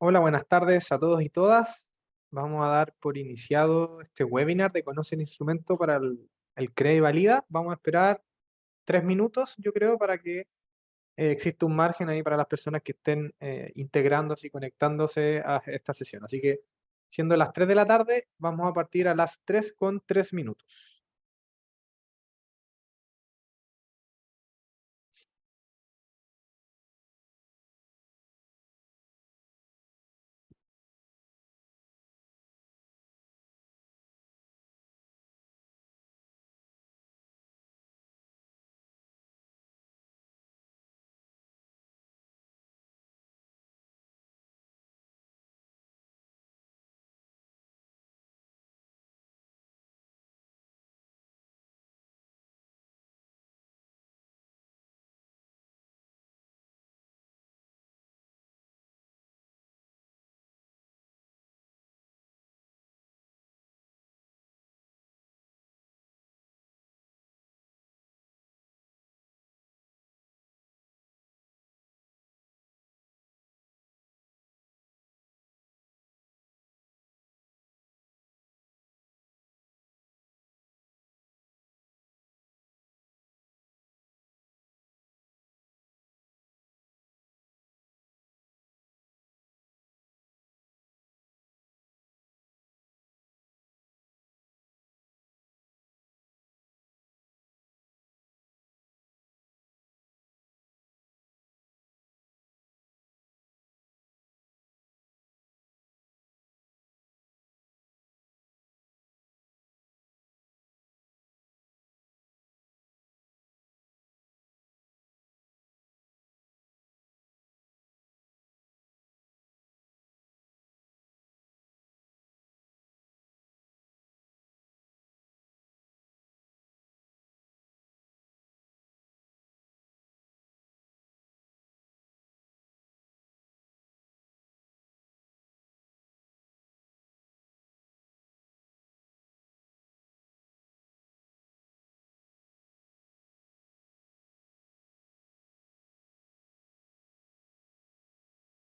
Hola, buenas tardes a todos y todas. Vamos a dar por iniciado este webinar de Conoce el Instrumento para el CREA y Valida. Vamos a esperar 3 minutos, yo creo, para que exista un margen ahí para las personas que estén integrándose y conectándose a esta sesión. Así que, siendo las 3 de la tarde, vamos a partir a las 3 con 3 minutos.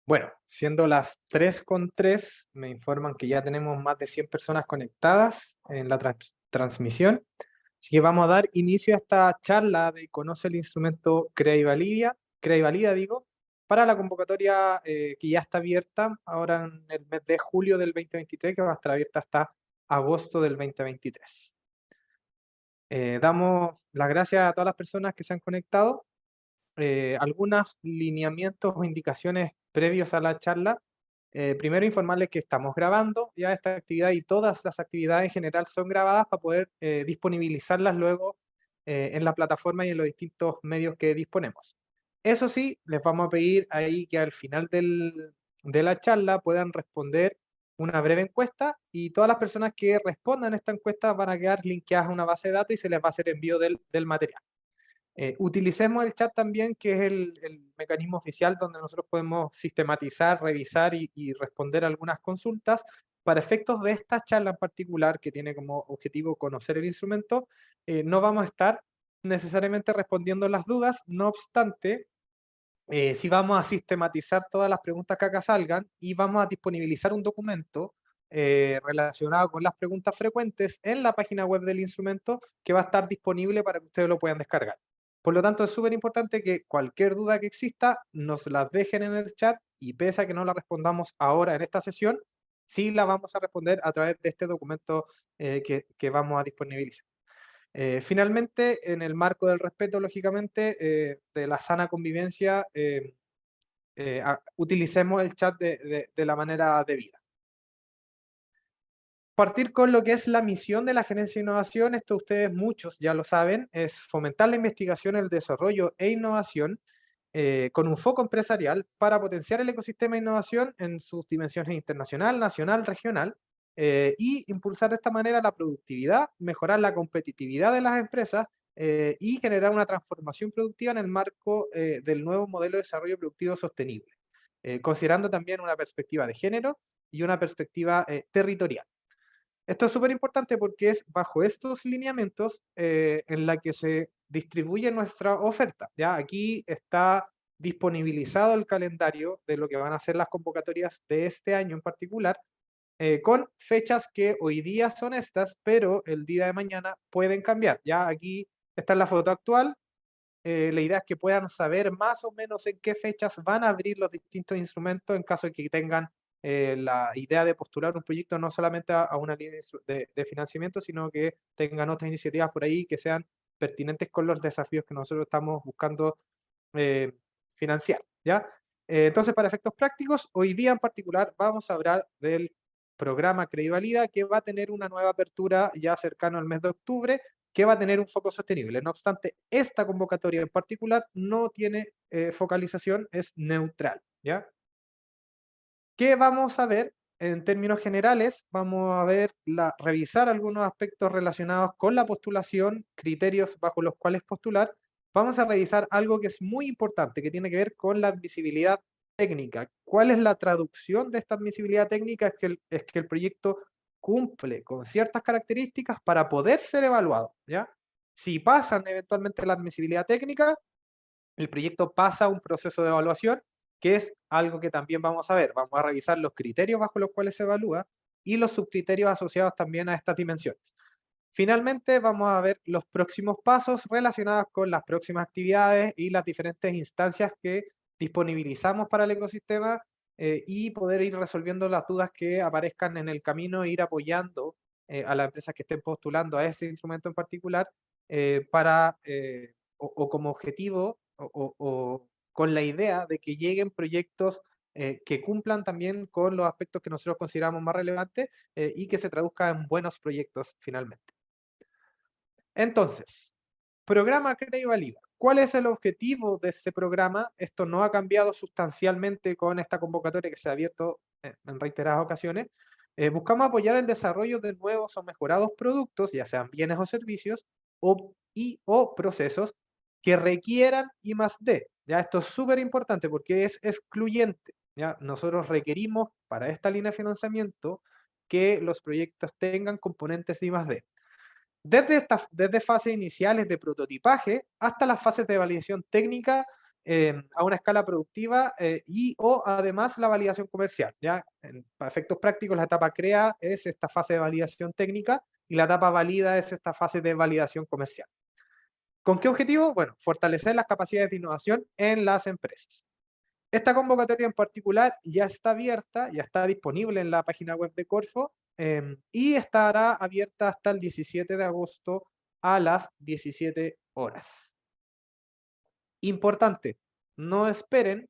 Bueno, siendo las 3 con 3, me informan que ya tenemos más de 100 personas conectadas en la transmisión. Así que vamos a dar inicio a esta charla de Conoce el Instrumento Crea y Valida, digo, para la convocatoria que ya está abierta ahora en el mes de julio del 2023, que va a estar abierta hasta agosto del 2023. Damos las gracias a todas las personas que se han conectado. Algunos lineamientos o indicaciones previos a la charla. Primero, informarles que estamos grabando ya esta actividad y todas las actividades en general son grabadas para poder disponibilizarlas luego en la plataforma y en los distintos medios que disponemos. Eso sí, les vamos a pedir ahí que al final de la charla puedan responder una breve encuesta y todas las personas que respondan esta encuesta van a quedar linkeadas a una base de datos y se les va a hacer envío del material. Utilicemos el chat también, que es el mecanismo oficial donde nosotros podemos sistematizar, revisar y responder algunas consultas. Para efectos de esta charla en particular, que tiene como objetivo conocer el instrumento, no vamos a estar necesariamente respondiendo las dudas, no obstante, sí vamos a sistematizar todas las preguntas que acá salgan y vamos a disponibilizar un documento relacionado con las preguntas frecuentes en la página web del instrumento, que va a estar disponible para que ustedes lo puedan descargar. Por lo tanto, es súper importante que cualquier duda que exista nos la dejen en el chat, y pese a que no la respondamos ahora en esta sesión, sí la vamos a responder a través de este documento que vamos a disponibilizar. Finalmente, en el marco del respeto, lógicamente, de la sana convivencia, utilicemos el chat de la manera debida. Partir con lo que es la misión de la Gerencia de Innovación. Esto ustedes muchos ya lo saben, es fomentar la investigación, el desarrollo e innovación con un foco empresarial para potenciar el ecosistema de innovación en sus dimensiones internacional, nacional, regional, y impulsar de esta manera la productividad, mejorar la competitividad de las empresas y generar una transformación productiva en el marco del nuevo modelo de desarrollo productivo sostenible, considerando también una perspectiva de género y una perspectiva territorial. Esto es súper importante porque es bajo estos lineamientos en la que se distribuye nuestra oferta. ¿Ya? Aquí está disponibilizado el calendario de lo que van a ser las convocatorias de este año en particular, con fechas que hoy día son estas, pero el día de mañana pueden cambiar. Ya aquí está la foto actual. La idea es que puedan saber más o menos en qué fechas van a abrir los distintos instrumentos en caso de que tengan la idea de postular un proyecto no solamente a una línea de financiamiento, sino que tengan otras iniciativas por ahí que sean pertinentes con los desafíos que nosotros estamos buscando eh, financiar, ¿ya? Entonces, para efectos prácticos, hoy día en particular vamos a hablar del programa Credivalida, que va a tener una nueva apertura ya cercano al mes de octubre, que va a tener un foco sostenible. No obstante, esta convocatoria en particular no tiene focalización, es neutral, ¿ya? ¿Qué vamos a ver? En términos generales, vamos a ver revisar algunos aspectos relacionados con la postulación, criterios bajo los cuales postular. Vamos a revisar algo que es muy importante, que tiene que ver con la admisibilidad técnica. ¿Cuál es la traducción de esta admisibilidad técnica? Es que el proyecto cumple con ciertas características para poder ser evaluado, ¿ya? Si pasan eventualmente la admisibilidad técnica, el proyecto pasa a un proceso de evaluación, que es algo que también vamos a ver. Vamos a revisar los criterios bajo los cuales se evalúa y los subcriterios asociados también a estas dimensiones. Finalmente, vamos a ver los próximos pasos relacionados con las próximas actividades y las diferentes instancias que disponibilizamos para el ecosistema y poder ir resolviendo las dudas que aparezcan en el camino e ir apoyando a las empresas que estén postulando a este instrumento en particular o como objetivo o con la idea de que lleguen proyectos que cumplan también con los aspectos que nosotros consideramos más relevantes y que se traduzcan en buenos proyectos finalmente. Entonces, programa Crea y Valida. ¿Cuál es el objetivo de este programa? Esto no ha cambiado sustancialmente con esta convocatoria que se ha abierto en reiteradas ocasiones. Buscamos apoyar el desarrollo de nuevos o mejorados productos, ya sean bienes o servicios, o procesos que requieran I+D. ¿Ya? Esto es súper importante porque es excluyente. ¿Ya? Nosotros requerimos para esta línea de financiamiento que los proyectos tengan componentes de I+D. Desde fases iniciales de prototipaje hasta las fases de validación técnica a una escala productiva o además la validación comercial. ¿Ya? Para efectos prácticos, la etapa CREA es esta fase de validación técnica y la etapa valida es esta fase de validación comercial. ¿Con qué objetivo? Bueno, fortalecer las capacidades de innovación en las empresas. Esta convocatoria en particular ya está abierta, ya está disponible en la página web de Corfo y estará abierta hasta el 17 de agosto a las 17 horas. Importante, no esperen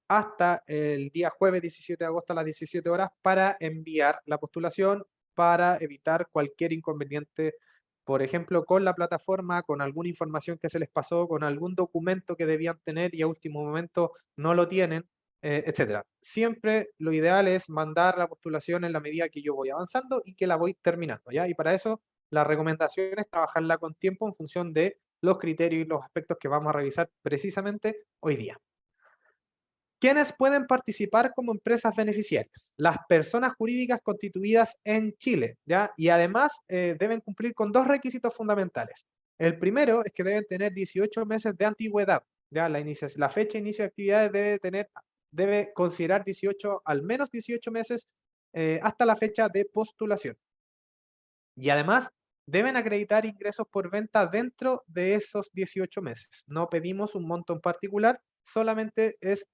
hasta el día jueves 17 de agosto a las 17 horas para enviar la postulación, para evitar cualquier inconveniente, por ejemplo, con la plataforma, con alguna información que se les pasó, con algún documento que debían tener y a último momento no lo tienen, etcétera. Siempre lo ideal es mandar la postulación en la medida que yo voy avanzando y que la voy terminando, ¿ya? Y para eso la recomendación es trabajarla con tiempo en función de los criterios y los aspectos que vamos a revisar precisamente hoy día. ¿Quiénes pueden participar como empresas beneficiarias? Las personas jurídicas constituidas en Chile, ¿ya? Y además deben cumplir con dos requisitos fundamentales. El primero es que deben tener 18 meses de antigüedad, ¿ya? La fecha de inicio de actividades debe considerar al menos 18 meses hasta la fecha de postulación. Y además deben acreditar ingresos por venta dentro de esos 18 meses. No pedimos un monto en particular, solamente es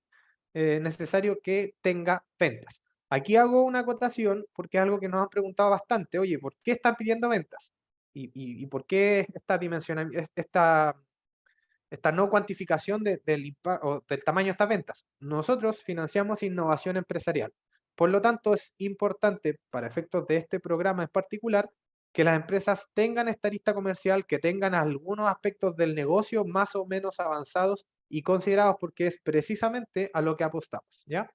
necesario que tenga ventas. Aquí hago una acotación porque es algo que nos han preguntado bastante. Oye, ¿por qué están pidiendo ventas? ¿Y por qué esta no cuantificación del tamaño de estas ventas? Nosotros financiamos innovación empresarial. Por lo tanto, es importante para efectos de este programa en particular que las empresas tengan esta lista comercial, que tengan algunos aspectos del negocio más o menos avanzados y considerados porque es precisamente a lo que apostamos, ¿ya?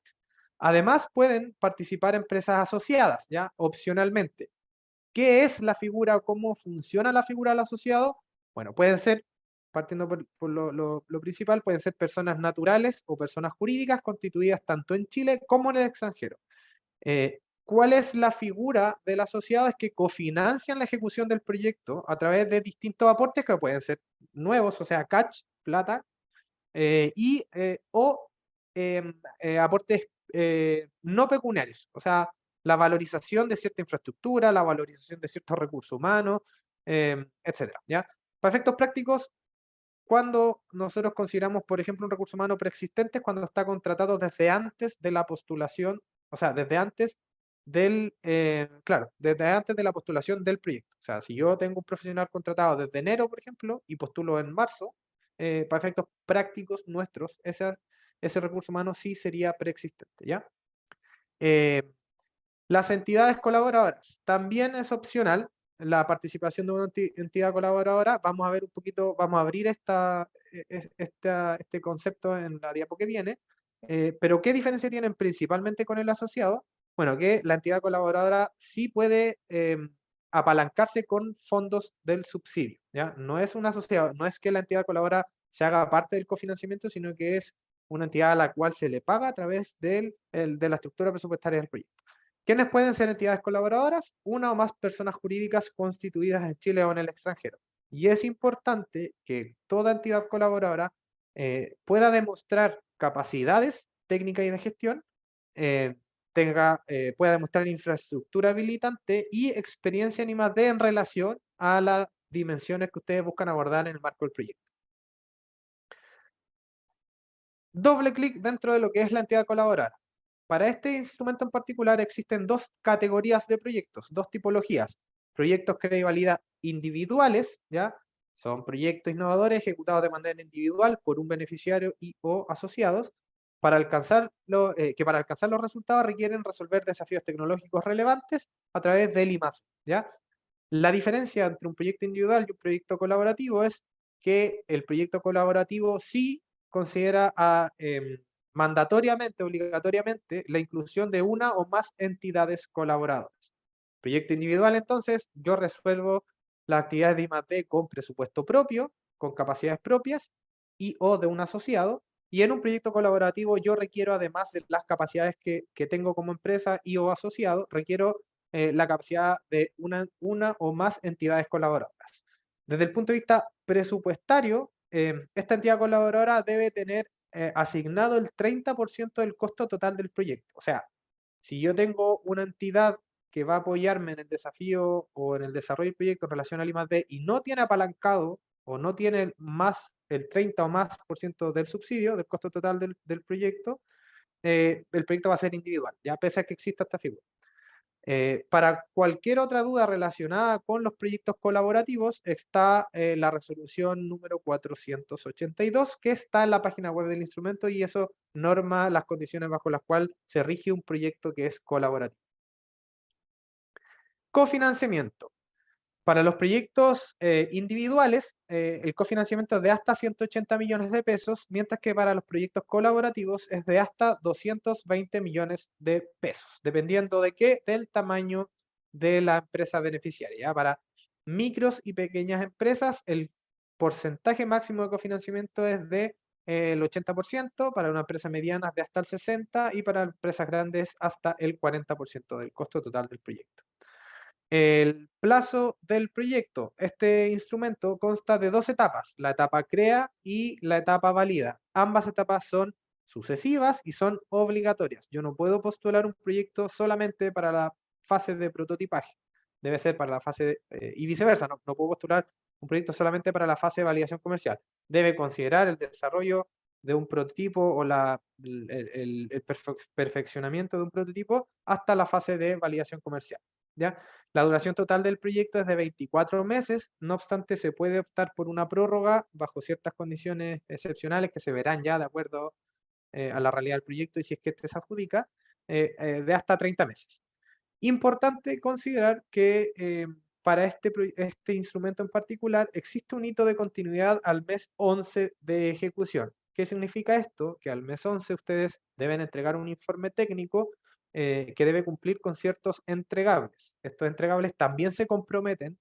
Además, pueden participar empresas asociadas, ¿ya? Opcionalmente. ¿Qué es la figura o cómo funciona la figura del asociado? Bueno, pueden ser, partiendo por lo principal, pueden ser personas naturales o personas jurídicas constituidas tanto en Chile como en el extranjero. ¿Cuál es la figura del asociado? Es que cofinancian la ejecución del proyecto a través de distintos aportes que pueden ser nuevos, o sea, cash, plata, aportes no pecuniarios, o sea, la valorización de cierta infraestructura, la valorización de ciertos recursos humanos, etcétera, ¿ya? Para efectos prácticos, cuando nosotros consideramos, por ejemplo, un recurso humano preexistente, es cuando está contratado desde antes de la postulación, o sea, desde antes desde antes de la postulación del proyecto. O sea, si yo tengo un profesional contratado desde enero, por ejemplo, y postulo en marzo, para efectos prácticos nuestros, ese recurso humano sí sería preexistente, ¿ya? Eh, las entidades colaboradoras. También es opcional la participación de una entidad colaboradora. Vamos a ver un poquito, vamos a abrir este concepto en la diapo que viene. Pero ¿qué diferencia tienen principalmente con el asociado? Bueno, que la entidad colaboradora sí puede apalancarse con fondos del subsidio, ¿ya? No es un asociado, no es que la entidad colaboradora se haga parte del cofinanciamiento, sino que es una entidad a la cual se le paga a través de la estructura presupuestaria del proyecto. ¿Quiénes pueden ser entidades colaboradoras? Una o más personas jurídicas constituidas en Chile o en el extranjero. Y es importante que toda entidad colaboradora pueda demostrar capacidades técnicas y de gestión, eh, pueda demostrar infraestructura habilitante y experiencia en I+D en relación a las dimensiones que ustedes buscan abordar en el marco del proyecto. Doble clic dentro de lo que es la entidad colaboradora. Para este instrumento en particular existen dos categorías de proyectos, dos tipologías. Proyectos que de validad individuales, ¿ya? Son proyectos innovadores ejecutados de manera individual por un beneficiario y o asociados, que para alcanzar los resultados requieren resolver desafíos tecnológicos relevantes a través del I+D, ¿ya? La diferencia entre un proyecto individual y un proyecto colaborativo es que el proyecto colaborativo sí considera mandatoriamente, obligatoriamente, la inclusión de una o más entidades colaboradoras. Proyecto individual, entonces, yo resuelvo las actividades de I+D con presupuesto propio, con capacidades propias y o de un asociado. Y en un proyecto colaborativo yo requiero, además de las capacidades que tengo como empresa y o asociado, requiero la capacidad de una o más entidades colaboradoras. Desde el punto de vista presupuestario, esta entidad colaboradora debe tener asignado el 30% del costo total del proyecto. O sea, si yo tengo una entidad que va a apoyarme en el desafío o en el desarrollo del proyecto en relación al I+D y no tiene apalancado o no tiene más el 30 o más por ciento del subsidio, del costo total del proyecto, el proyecto va a ser individual, ya pese a que exista esta figura. Para cualquier otra duda relacionada con los proyectos colaborativos está la resolución número 482 que está en la página web del instrumento y eso norma las condiciones bajo las cuales se rige un proyecto que es colaborativo. Cofinanciamiento. Para los proyectos individuales, el cofinanciamiento es de hasta 180 millones de pesos, mientras que para los proyectos colaborativos es de hasta 220 millones de pesos, dependiendo de qué, del tamaño de la empresa beneficiaria. Para micros y pequeñas empresas, el porcentaje máximo de cofinanciamiento es de el 80%, para una empresa mediana es de hasta el 60% y para empresas grandes hasta el 40% del costo total del proyecto. El plazo del proyecto. Este instrumento consta de dos etapas, la etapa crea y la etapa valida. Ambas etapas son sucesivas y son obligatorias. Yo no puedo postular un proyecto solamente para la fase de prototipaje. Debe ser para la fase, y viceversa, no puedo postular un proyecto solamente para la fase de validación comercial. Debe considerar el desarrollo de un prototipo o el perfeccionamiento de un prototipo hasta la fase de validación comercial, ¿ya? La duración total del proyecto es de 24 meses, no obstante se puede optar por una prórroga bajo ciertas condiciones excepcionales que se verán ya de acuerdo a la realidad del proyecto y si es que este se adjudica, de hasta 30 meses. Importante considerar que para este instrumento en particular existe un hito de continuidad al mes 11 de ejecución. ¿Qué significa esto? Que al mes 11 ustedes deben entregar un informe técnico que debe cumplir con ciertos entregables. Estos entregables también se comprometen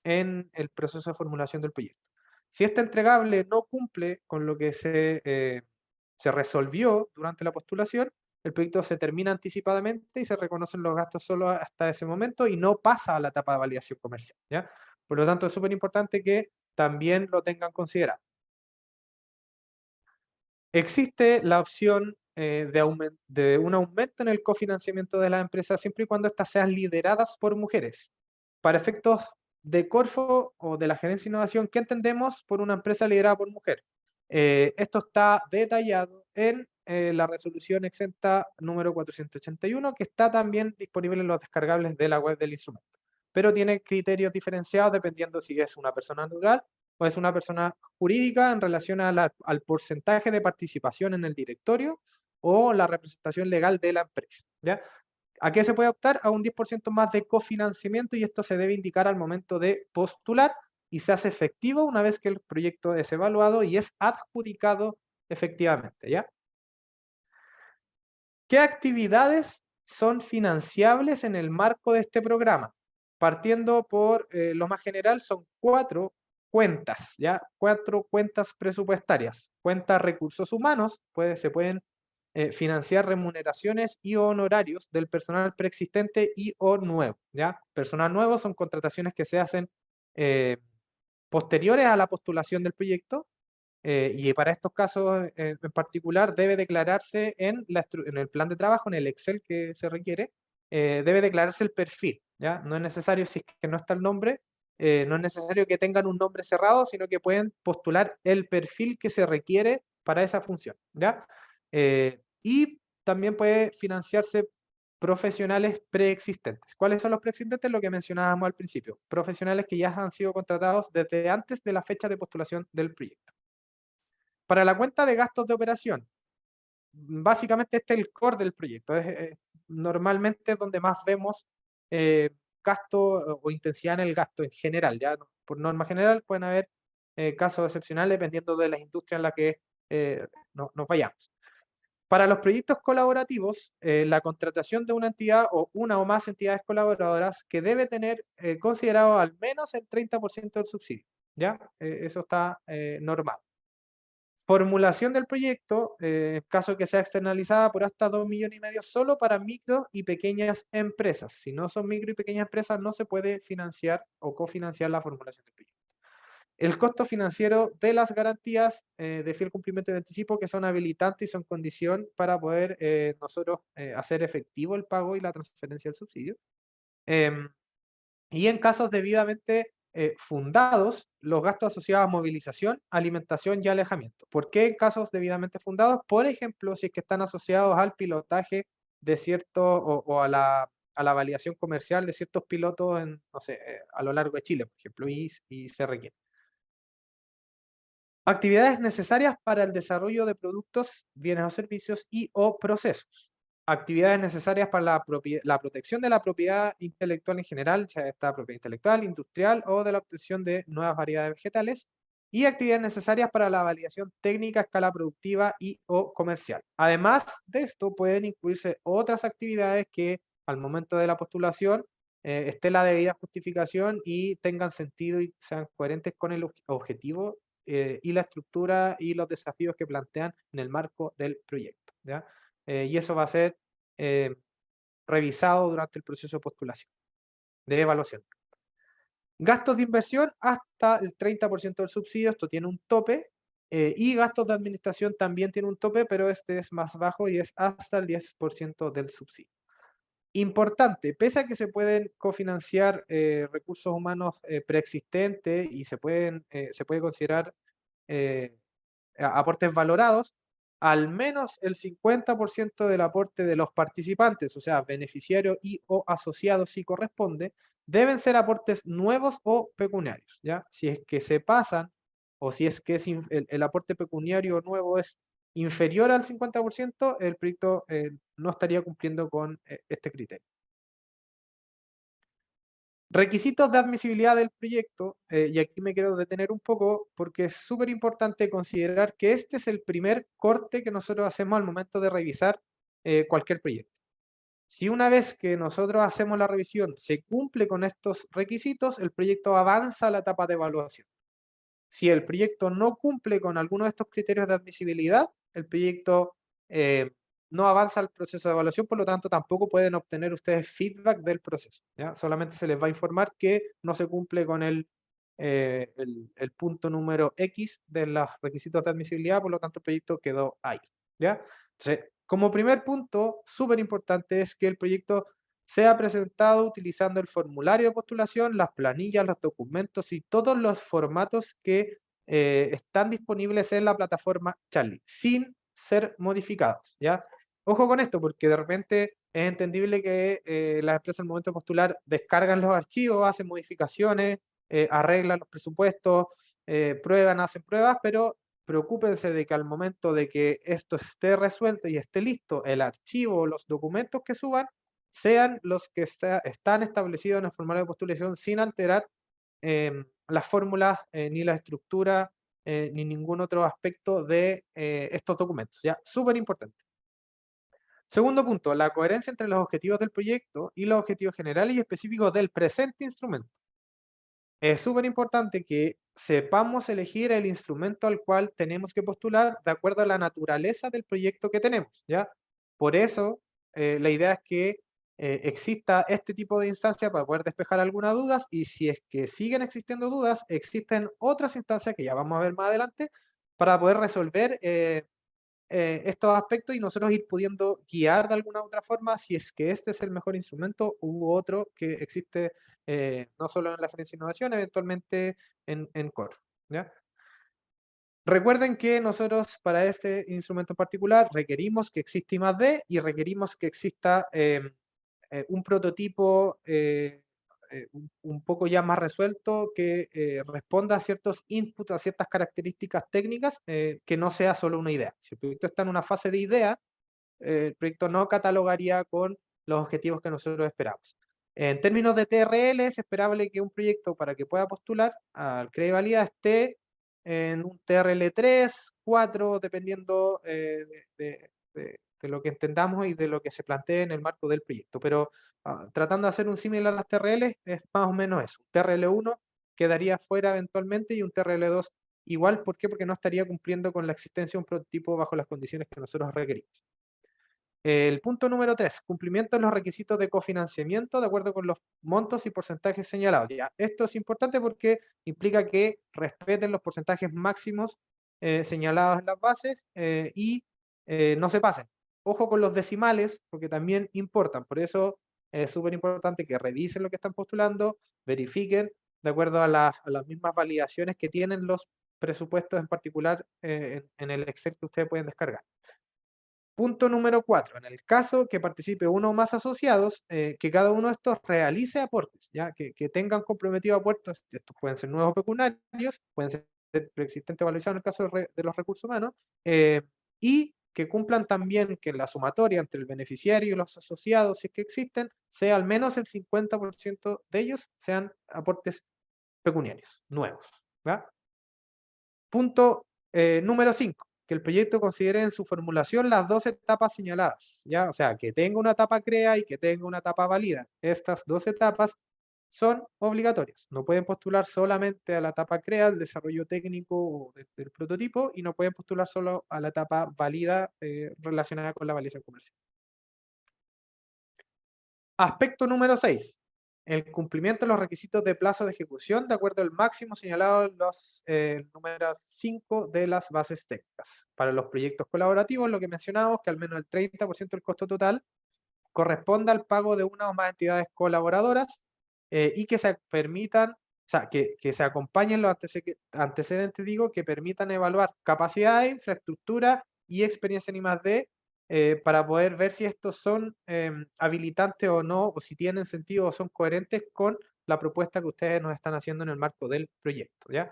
en el proceso de formulación del proyecto. Si este entregable no cumple con lo que se resolvió durante la postulación, el proyecto se termina anticipadamente y se reconocen los gastos solo hasta ese momento y no pasa a la etapa de validación comercial, ¿ya? Por lo tanto, es súper importante que también lo tengan considerado. Existe la opción de un aumento en el cofinanciamiento de las empresas siempre y cuando éstas sean lideradas por mujeres. Para efectos de Corfo o de la Gerencia de Innovación, ¿qué entendemos por una empresa liderada por mujer? Esto está detallado en la resolución exenta número 481, que está también disponible en los descargables de la web del instrumento. Pero tiene criterios diferenciados dependiendo si es una persona natural o es una persona jurídica en relación al porcentaje de participación en el directorio o la representación legal de la empresa. ¿Ya? ¿A qué se puede optar? A un 10% más de cofinanciamiento, y esto se debe indicar al momento de postular y se hace efectivo una vez que el proyecto es evaluado y es adjudicado efectivamente, ¿ya? ¿Qué actividades son financiables en el marco de este programa? Partiendo por lo más general, son 4 cuentas, ¿ya? 4 cuentas presupuestarias. Cuenta recursos humanos, se pueden financiar remuneraciones y honorarios del personal preexistente y o nuevo, ¿ya? Personal nuevo son contrataciones que se hacen eh, posteriores a la postulación del proyecto, y para estos casos en particular debe declararse en el plan de trabajo, en el Excel que se requiere, debe declararse el perfil, ¿ya? No es necesario, si es que no está el nombre, no es necesario que tengan un nombre cerrado, sino que pueden postular el perfil que se requiere para esa función, ¿ya? Y también puede financiarse profesionales preexistentes. ¿Cuáles son los preexistentes? Lo que mencionábamos al principio, profesionales que ya han sido contratados desde antes de la fecha de postulación del proyecto. Para la cuenta de gastos de operación, básicamente este es el core del proyecto. Normalmente es donde más vemos gasto o intensidad en el gasto en general. ¿Ya? Por norma general pueden haber casos excepcionales dependiendo de las industrias en las que nos vayamos. Para los proyectos colaborativos, la contratación de una entidad o una o más entidades colaboradoras que debe tener considerado al menos el 30% del subsidio. ¿Ya? Eso está normal. Formulación del proyecto, en caso que sea externalizada por hasta 2,5 millones solo para micro y pequeñas empresas. Si no son micro y pequeñas empresas, no se puede financiar o cofinanciar la formulación del proyecto. El costo financiero de las garantías de fiel cumplimiento de anticipo, que son habilitantes y son condición para poder nosotros hacer efectivo el pago y la transferencia del subsidio. Em, y en casos debidamente fundados, los gastos asociados a movilización, alimentación y alejamiento. ¿Por qué en casos debidamente fundados? Por ejemplo, si es que están asociados al pilotaje de cierto o a la validación comercial de ciertos pilotos no sé, a lo largo de Chile, por ejemplo, y se requiere. Actividades necesarias para el desarrollo de productos, bienes o servicios y o procesos. Actividades necesarias para la protección de la propiedad intelectual en general, ya está propiedad intelectual, industrial o de la obtención de nuevas variedades vegetales. Y actividades necesarias para la validación técnica a escala productiva y o comercial. Además de esto, pueden incluirse otras actividades que al momento de la postulación esté la debida justificación y tengan sentido y sean coherentes con el objetivo y la estructura y los desafíos que plantean en el marco del proyecto, ¿ya? Y eso va a ser eh, revisado durante el proceso de postulación, de evaluación. Gastos de inversión hasta el 30% del subsidio, esto tiene un tope, y gastos de administración también tiene un tope, pero este es más bajo y es hasta el 10% del subsidio. Importante, pese a que se pueden cofinanciar recursos humanos preexistentes y se puede considerar aportes valorados, al menos el 50% del aporte de los participantes, o sea, beneficiarios y o asociados si corresponde, deben ser aportes nuevos o pecuniarios, ¿ya? Si es que se pasan o si es que el aporte pecuniario nuevo es inferior al 50%, el proyecto no estaría cumpliendo con este criterio. Requisitos de admisibilidad del proyecto, y aquí me quiero detener un poco porque es súper importante considerar que este es el primer corte que nosotros hacemos al momento de revisar cualquier proyecto. Si una vez que nosotros hacemos la revisión se cumple con estos requisitos, el proyecto avanza a la etapa de evaluación. Si el proyecto no cumple con alguno de estos criterios de admisibilidad, el proyecto no avanza al proceso de evaluación, por lo tanto tampoco pueden obtener ustedes feedback del proceso, ¿ya? Solamente se les va a informar que no se cumple con el punto número X de los requisitos de admisibilidad, por lo tanto el proyecto quedó ahí, ¿ya? Entonces, como primer punto, súper importante es que el proyecto sea presentado utilizando el formulario de postulación, las planillas, los documentos y todos los formatos que están disponibles en la plataforma Charlie, sin ser modificados, ¿ya? Ojo con esto, porque de repente es entendible que las empresas al momento de postular descargan los archivos, hacen modificaciones, arreglan los presupuestos, prueban, hacen pruebas, pero preocúpense de que al momento de que esto esté resuelto y esté listo, el archivo, los documentos que suban, sean los que están establecidos en el formulario de postulación sin alterar las fórmulas, ni la estructura, ni ningún otro aspecto de estos documentos. ¿Ya? Súper importante. Segundo punto, la coherencia entre los objetivos del proyecto y los objetivos generales y específicos del presente instrumento. Es súper importante que sepamos elegir el instrumento al cual tenemos que postular de acuerdo a la naturaleza del proyecto que tenemos, ¿ya? Por eso, la idea es que exista este tipo de instancia para poder despejar algunas dudas y si es que siguen existiendo dudas, existen otras instancias que ya vamos a ver más adelante para poder resolver estos aspectos y nosotros ir pudiendo guiar de alguna otra forma si es que este es el mejor instrumento u otro que existe no solo en la gerencia de innovación, eventualmente en Core. ¿Ya? Recuerden que nosotros para este instrumento en particular requerimos que exista I+D y requerimos que exista un prototipo un poco ya más resuelto que responda a ciertos inputs, a ciertas características técnicas, que no sea solo una idea. Si el proyecto está en una fase de idea, el proyecto no catalogaría con los objetivos que nosotros esperamos. En términos de TRL, es esperable que un proyecto para que pueda postular al CREA y Valida esté en un TRL 3, 4, dependiendo de lo que entendamos y de lo que se plantee en el marco del proyecto. Pero tratando de hacer un símil a las TRL, es más o menos eso. Un TRL 1 quedaría fuera eventualmente y un TRL 2 igual. ¿Por qué? Porque no estaría cumpliendo con la existencia de un prototipo bajo las condiciones que nosotros requerimos. El punto número 3, cumplimiento de los requisitos de cofinanciamiento de acuerdo con los montos y porcentajes señalados. Ya, esto es importante porque implica que respeten los porcentajes máximos señalados en las bases y no se pasen. Ojo con los decimales porque también importan. Por eso es súper importante que revisen lo que están postulando, verifiquen de acuerdo a las mismas validaciones que tienen los presupuestos en particular en el Excel que ustedes pueden descargar. Punto número 4. En el caso que participe uno o más asociados, que cada uno de estos realice aportes, ¿ya? Que tengan comprometidos aportes, estos pueden ser nuevos pecuniarios, pueden ser preexistentes valorizados en el caso de los recursos humanos, y que cumplan también que la sumatoria entre el beneficiario y los asociados, si es que existen, sea al menos el 50% de ellos sean aportes pecuniarios nuevos. ¿Ya? Punto número 5, que el proyecto considere en su formulación las dos etapas señaladas, ¿ya? O sea, que tenga una etapa CREA y que tenga una etapa válida. Estas dos etapas son obligatorias. No pueden postular solamente a la etapa CREA, el desarrollo técnico del prototipo, y no pueden postular solo a la etapa válida relacionada con la validación comercial. Aspecto número 6. El cumplimiento de los requisitos de plazo de ejecución de acuerdo al máximo señalado en los números 5 de las bases técnicas. Para los proyectos colaborativos, lo que mencionamos, que al menos el 30% del costo total corresponda al pago de una o más entidades colaboradoras y que se permitan, o sea, que se acompañen los antecedentes, digo, que permitan evaluar capacidad, infraestructura y experiencia en I+D para poder ver si estos son habilitantes o no, o si tienen sentido o son coherentes con la propuesta que ustedes nos están haciendo en el marco del proyecto, ¿ya?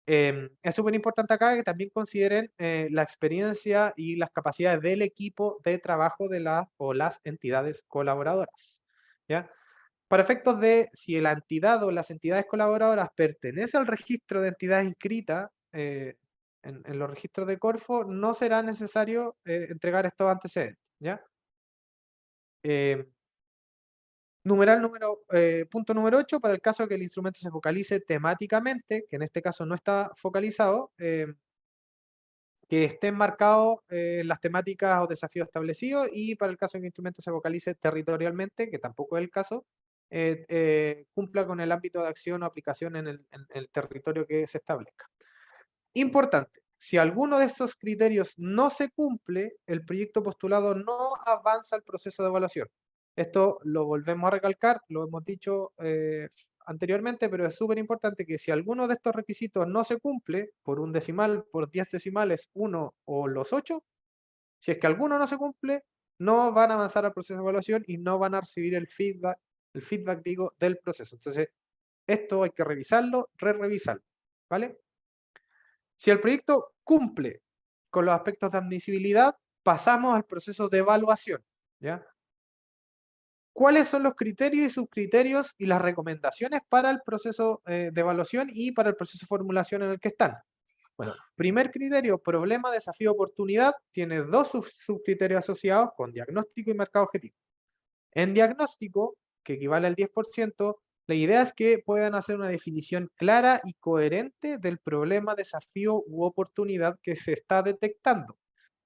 Es súper importante acá que también consideren la experiencia y las capacidades del equipo de trabajo de las o las entidades colaboradoras, ¿ya? Para efectos de si la entidad o las entidades colaboradoras pertenece al registro de entidades inscritas en los registros de Corfo, no será necesario entregar estos antecedentes, ¿ya? Eh, punto número 8, para el caso que el instrumento se focalice temáticamente, que en este caso no está focalizado, que estén marcados las temáticas o desafíos establecidos, y para el caso que el instrumento se focalice territorialmente, que tampoco es el caso, cumpla con el ámbito de acción o aplicación en el territorio que se establezca. Importante, si alguno de estos criterios no se cumple, el proyecto postulado no avanza al proceso de evaluación. Esto lo volvemos a recalcar, lo hemos dicho anteriormente, pero es súper importante que si alguno de estos requisitos no se cumple, por un decimal, por 10 decimales, 1 o los 8, si es que alguno no se cumple, no van a avanzar al proceso de evaluación y no van a recibir el feedback digo, del proceso. Entonces, esto hay que revisarlo, revisarlo, ¿vale? Si el proyecto cumple con los aspectos de admisibilidad, pasamos al proceso de evaluación, ¿ya? ¿Cuáles son los criterios y subcriterios y las recomendaciones para el proceso de evaluación y para el proceso de formulación en el que están? Bueno, primer criterio, problema, desafío, oportunidad, tiene dos subcriterios asociados con diagnóstico y mercado objetivo. En diagnóstico, que equivale al 10%, la idea es que puedan hacer una definición clara y coherente del problema, desafío u oportunidad que se está detectando.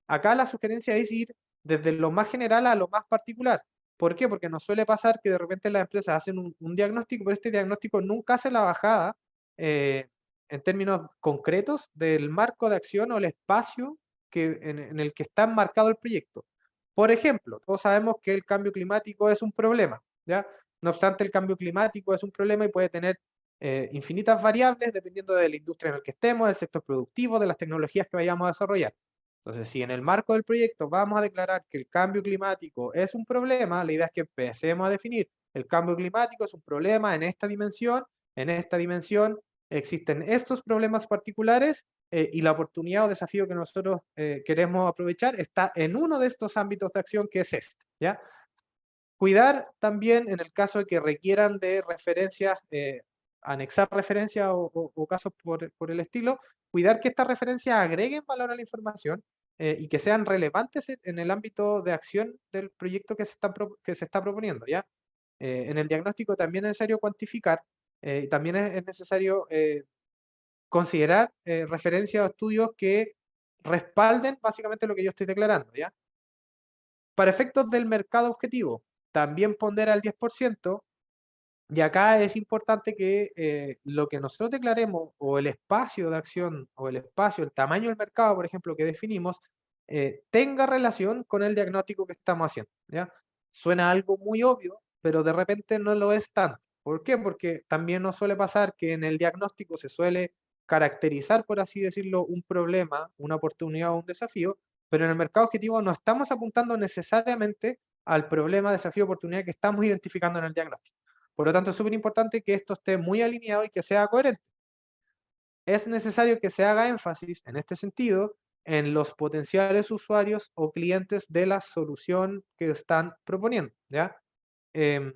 Acá la sugerencia es ir desde lo más general a lo más particular. ¿Por qué? Porque nos suele pasar que de repente las empresas hacen un diagnóstico, pero este diagnóstico nunca hace la bajada en términos concretos del marco de acción o el espacio en el que está enmarcado el proyecto. Por ejemplo, todos sabemos que el cambio climático es un problema, ¿ya? No obstante, el cambio climático es un problema y puede tener infinitas variables dependiendo de la industria en la que estemos, del sector productivo, de las tecnologías que vayamos a desarrollar. Entonces, si en el marco del proyecto vamos a declarar que el cambio climático es un problema, la idea es que empecemos a definir el cambio climático es un problema en esta dimensión existen estos problemas particulares y la oportunidad o desafío que nosotros queremos aprovechar está en uno de estos ámbitos de acción que es este, ¿ya? Cuidar también en el caso de que requieran de referencias, anexar referencias o casos por el estilo, cuidar que estas referencias agreguen valor a la información y que sean relevantes en el ámbito de acción del proyecto que se está proponiendo, ¿ya? En el diagnóstico también es necesario cuantificar, también es necesario considerar referencias o estudios que respalden básicamente lo que yo estoy declarando, ¿ya? Para efectos del mercado objetivo, también pondera el 10%, y acá es importante que lo que nosotros declaremos, o el espacio de acción, o el espacio, el tamaño del mercado, por ejemplo, que definimos, tenga relación con el diagnóstico que estamos haciendo, ¿ya? Suena algo muy obvio, pero de repente no lo es tanto. ¿Por qué? Porque también nos suele pasar que en el diagnóstico se suele caracterizar, por así decirlo, un problema, una oportunidad o un desafío, pero en el mercado objetivo no estamos apuntando necesariamente al problema, desafío, oportunidad que estamos identificando en el diagnóstico. Por lo tanto, es súper importante que esto esté muy alineado y que sea coherente. Es necesario que se haga énfasis en este sentido en los potenciales usuarios o clientes de la solución que están proponiendo, ¿ya? Em,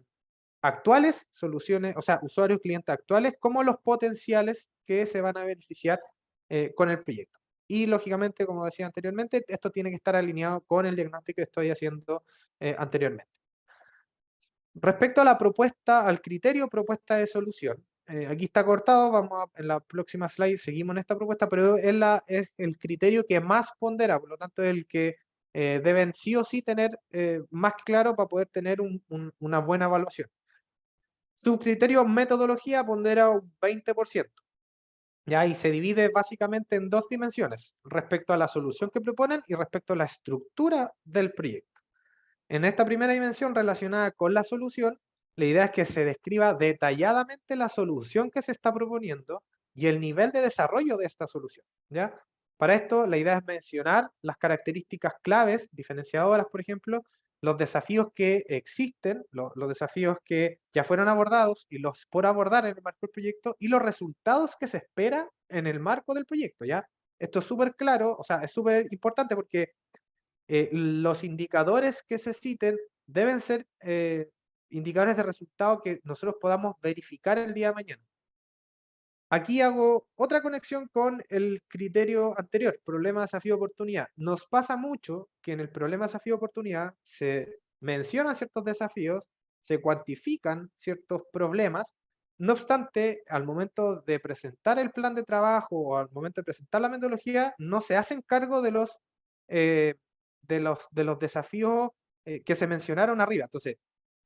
actuales soluciones, o sea, usuarios, clientes actuales, como los potenciales que se van a beneficiar con el proyecto. Y lógicamente, como decía anteriormente, esto tiene que estar alineado con el diagnóstico que estoy haciendo anteriormente. Respecto a la propuesta, al criterio propuesta de solución, aquí está cortado, en la próxima slide seguimos en esta propuesta, pero es el criterio que más pondera, por lo tanto es el que deben sí o sí tener más claro para poder tener una buena evaluación. Su criterio metodología pondera un 20%, ¿ya? Y se divide básicamente en dos dimensiones, respecto a la solución que proponen y respecto a la estructura del proyecto. En esta primera dimensión relacionada con la solución, la idea es que se describa detalladamente la solución que se está proponiendo y el nivel de desarrollo de esta solución, ¿ya? Para esto, la idea es mencionar las características claves, diferenciadoras, por ejemplo, los desafíos que existen, los desafíos que ya fueron abordados y los por abordar en el marco del proyecto y los resultados que se espera en el marco del proyecto, ¿ya? Esto es súper claro, o sea, es súper importante porque los indicadores que se citen deben ser indicadores de resultado que nosotros podamos verificar el día de mañana. Aquí hago otra conexión con el criterio anterior, problema, desafío, oportunidad. Nos pasa mucho que en el problema, desafío, oportunidad se mencionan ciertos desafíos, se cuantifican ciertos problemas, no obstante, al momento de presentar el plan de trabajo o al momento de presentar la metodología, no se hacen cargo eh, de los desafíos que se mencionaron arriba. Entonces,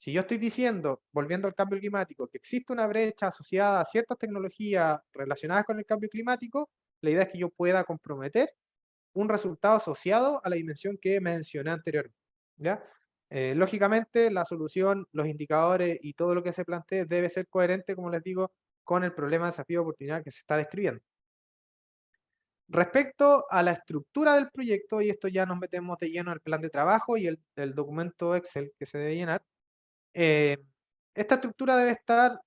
Si yo estoy diciendo, volviendo al cambio climático, que existe una brecha asociada a ciertas tecnologías relacionadas con el cambio climático, la idea es que yo pueda comprometer un resultado asociado a la dimensión que mencioné anteriormente, ¿ya? Lógicamente, la solución, los indicadores y todo lo que se plantee debe ser coherente, como les digo, con el problema, desafío, oportunidad que se está describiendo. Respecto a la estructura del proyecto, y esto ya nos metemos de lleno en el plan de trabajo y el documento Excel que se debe llenar, eh, esta estructura debe estar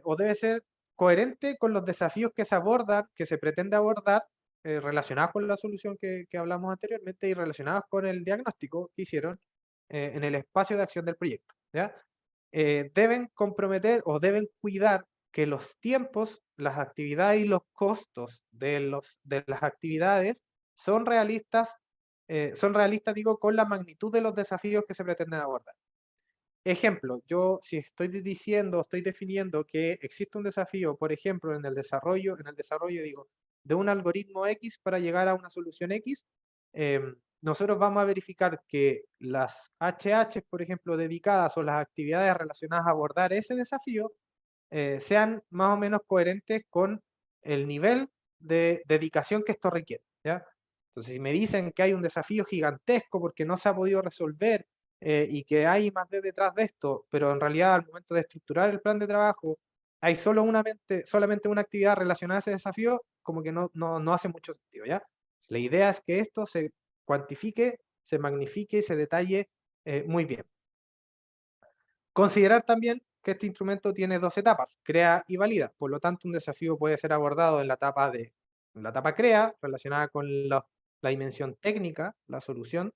o debe ser coherente con los desafíos que se abordan, que se pretende abordar, relacionados con la solución que hablamos anteriormente y relacionados con el diagnóstico que hicieron en el espacio de acción del proyecto, ¿ya? Deben comprometer o deben cuidar que los tiempos, las actividades y los costos de las actividades son realistas, digo, con la magnitud de los desafíos que se pretenden abordar. Ejemplo, yo si estoy diciendo, estoy definiendo que existe un desafío, por ejemplo, en el desarrollo digo, de un algoritmo X para llegar a una solución X, nosotros vamos a verificar que las HH, por ejemplo, dedicadas o las actividades relacionadas a abordar ese desafío, sean más o menos coherentes con el nivel de dedicación que esto requiere, ¿ya? Entonces, si me dicen que hay un desafío gigantesco porque no se ha podido resolver y que hay más detrás de esto, pero en realidad al momento de estructurar el plan de trabajo hay solamente una actividad relacionada a ese desafío, como que no hace mucho sentido, ¿ya? La idea es que esto se cuantifique, se magnifique y se detalle muy bien. Considerar también que este instrumento tiene dos etapas, crea y valida. Por lo tanto, un desafío puede ser abordado en la etapa crea, relacionada con la dimensión técnica, la solución,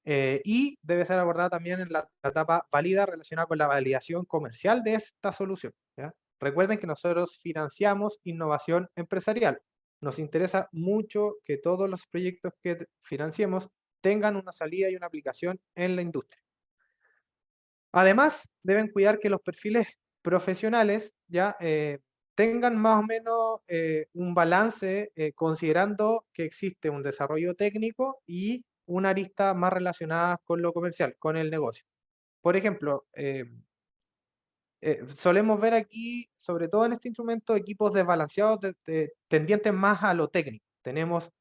y debe ser abordada también en la etapa válida relacionada con la validación comercial de esta solución, ¿ya? Recuerden que nosotros financiamos innovación empresarial. Nos interesa mucho que todos los proyectos que financiemos tengan una salida y una aplicación en la industria. Además, deben cuidar que los perfiles profesionales ya tengan más o menos un balance considerando que existe un desarrollo técnico y una arista más relacionada con lo comercial, con el negocio. Por ejemplo, solemos ver aquí, sobre todo en este instrumento, equipos desbalanceados tendientes más a lo técnico. Tenemos,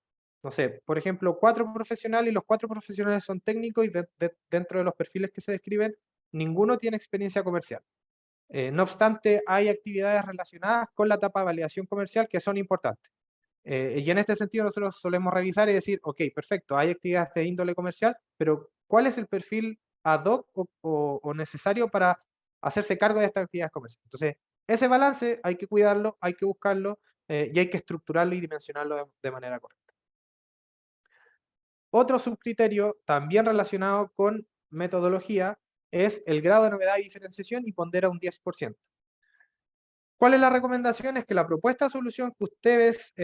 no sé, por ejemplo, 4 profesionales y los 4 profesionales son técnicos y dentro de los perfiles que se describen, ninguno tiene experiencia comercial. No obstante, hay actividades relacionadas con la etapa de validación comercial que son importantes. Y en este sentido nosotros solemos revisar y decir, ok, perfecto, hay actividades de índole comercial, pero ¿cuál es el perfil ad hoc o necesario para hacerse cargo de estas actividades comerciales? Entonces, ese balance hay que cuidarlo, hay que buscarlo y hay que estructurarlo y dimensionarlo de manera correcta. Otro subcriterio también relacionado con metodología es el grado de novedad y diferenciación y pondera un 10%. ¿Cuál es la recomendación? Es que la propuesta de solución que ustedes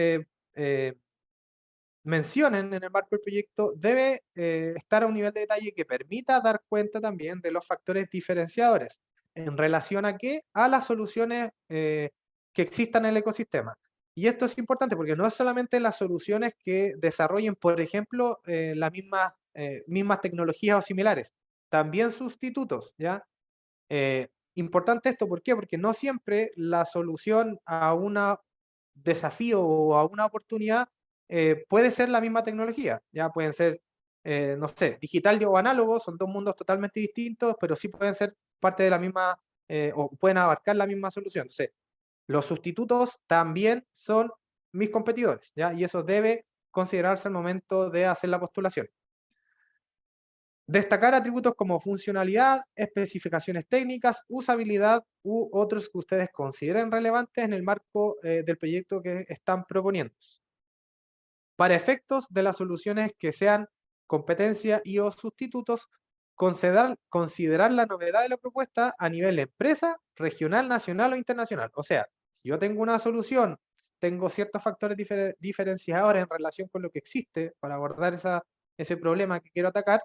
mencionen en el marco del proyecto debe estar a un nivel de detalle que permita dar cuenta también de los factores diferenciadores. ¿En relación a qué? A las soluciones que existan en el ecosistema. Y esto es importante porque no es solamente las soluciones que desarrollen, por ejemplo, las mismas tecnologías o similares, también sustitutos, ¿ya? Importante esto, ¿por qué? Porque no siempre la solución a un desafío o a una oportunidad puede ser la misma tecnología, ya pueden ser, no sé, digital o análogo, son dos mundos totalmente distintos, pero sí pueden ser parte de la misma, o pueden abarcar la misma solución. Entonces, los sustitutos también son mis competidores, ¿ya? Y eso debe considerarse al momento de hacer la postulación. Destacar atributos como funcionalidad, especificaciones técnicas, usabilidad u otros que ustedes consideren relevantes en el marco del proyecto que están proponiendo. Para efectos de las soluciones que sean competencia y o sustitutos, considerar la novedad de la propuesta a nivel de empresa, regional, nacional o internacional. O sea, si yo tengo una solución, tengo ciertos factores diferenciadores en relación con lo que existe para abordar ese problema que quiero atacar,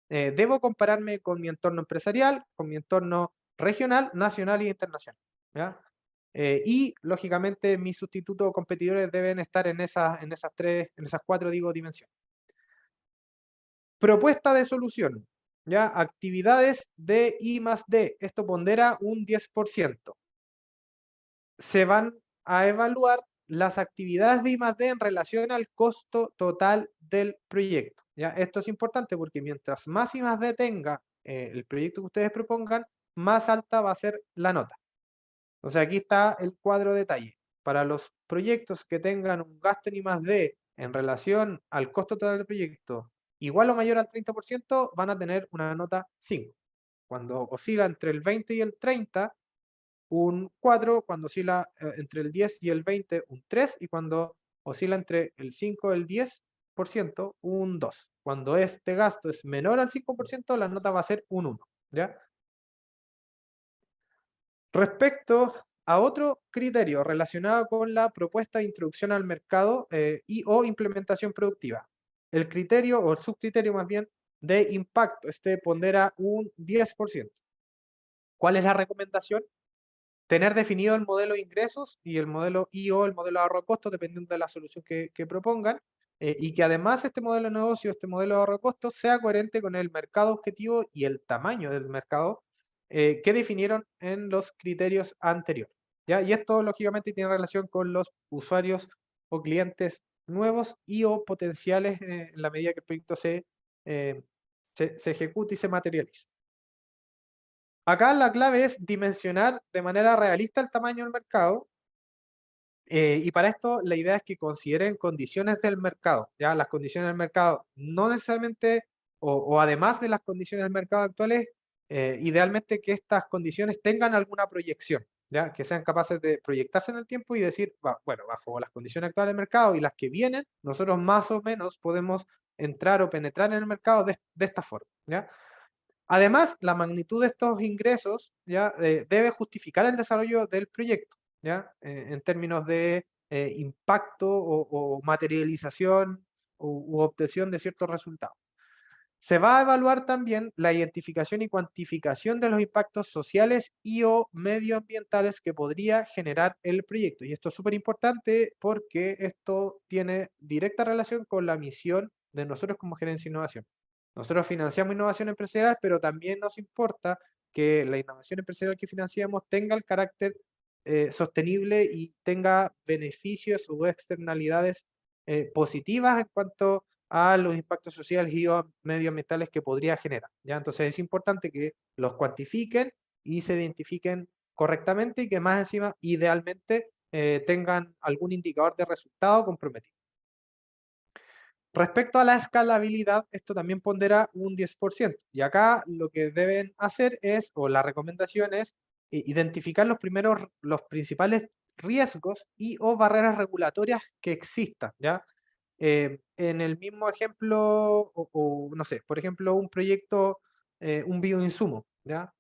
debo compararme con mi entorno empresarial, con mi entorno regional, nacional e internacional, ¿ya? Y lógicamente mis sustitutos o competidores deben estar en esas 4, digo, dimensiones. Propuesta de solución. ¿ya? Actividades de I+D, esto pondera un 10%. Se van a evaluar las actividades de I+D en relación al costo total del proyecto, ¿ya? Esto es importante porque mientras más I+D tenga el proyecto que ustedes propongan, más alta va a ser la nota. Entonces aquí está el cuadro de detalle. Para los proyectos que tengan un gasto en I+D en relación al costo total del proyecto igual o mayor al 30%, van a tener una nota 5. Cuando oscila entre el 20 y el 30, un 4, cuando oscila entre el 10 y el 20, un 3, y cuando oscila entre el 5 y el 10%, un 2. Cuando este gasto es menor al 5%, la nota va a ser un 1, ¿ya? Respecto a otro criterio relacionado con la propuesta de introducción al mercado y o implementación productiva. El criterio o el subcriterio más bien de impacto, este pondera un 10%. ¿Cuál es la recomendación? Tener definido el modelo de ingresos y el modelo I o el modelo de ahorro de costos, dependiendo de la solución que propongan, y que además este modelo de negocio, este modelo de ahorro de costos, sea coherente con el mercado objetivo y el tamaño del mercado que definieron en los criterios anteriores, ¿ya? Y esto, lógicamente, tiene relación con los usuarios o clientes nuevos y o potenciales en la medida que el proyecto se ejecute y se materialice. Acá la clave es dimensionar de manera realista el tamaño del mercado, y para esto la idea es que consideren condiciones del mercado, ¿ya? Las condiciones del mercado no necesariamente, o además de las condiciones del mercado actuales, idealmente que estas condiciones tengan alguna proyección, ¿ya? Que sean capaces de proyectarse en el tiempo y decir, bueno, bajo las condiciones actuales del mercado y las que vienen, nosotros más o menos podemos entrar o penetrar en el mercado de esta forma, ¿ya? Además, la magnitud de estos ingresos ya debe justificar el desarrollo del proyecto, ¿ya? En términos de impacto o materialización u obtención de ciertos resultados. Se va a evaluar también la identificación y cuantificación de los impactos sociales y o medioambientales que podría generar el proyecto. Y esto es súper importante porque esto tiene directa relación con la misión de nosotros como Gerencia de Innovación. Nosotros financiamos innovación empresarial, pero también nos importa que la innovación empresarial que financiamos tenga el carácter sostenible y tenga beneficios o externalidades positivas en cuanto a los impactos sociales y o medioambientales que podría generar, ¿ya? Entonces es importante que los cuantifiquen y se identifiquen correctamente y que más encima, idealmente, tengan algún indicador de resultado comprometido. Respecto a la escalabilidad, esto también pondera un 10%. Y acá lo que deben hacer es, o la recomendación es, identificar los principales riesgos y o barreras regulatorias que existan, ¿ya? En el mismo ejemplo, no sé, por ejemplo, un proyecto, un bioinsumo, ¿ya?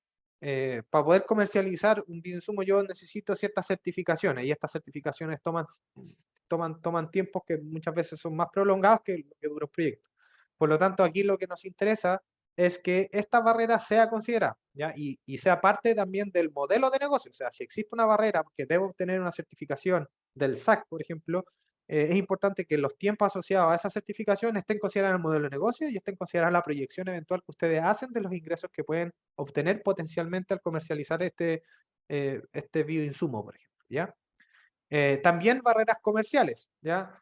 Para poder comercializar un bioinsumo yo necesito ciertas certificaciones y estas certificaciones toman tiempos que muchas veces son más prolongados que lo que dura un proyecto. Por lo tanto, aquí lo que nos interesa es que esta barrera sea considerada, ¿ya? Y sea parte también del modelo de negocio. O sea, si existe una barrera porque debo obtener una certificación del SAC, por ejemplo, es importante que los tiempos asociados a esa certificación estén considerados en el modelo de negocio y estén considerados en la proyección eventual que ustedes hacen de los ingresos que pueden obtener potencialmente al comercializar este bioinsumo, por ejemplo, ¿ya? También barreras comerciales, ¿ya?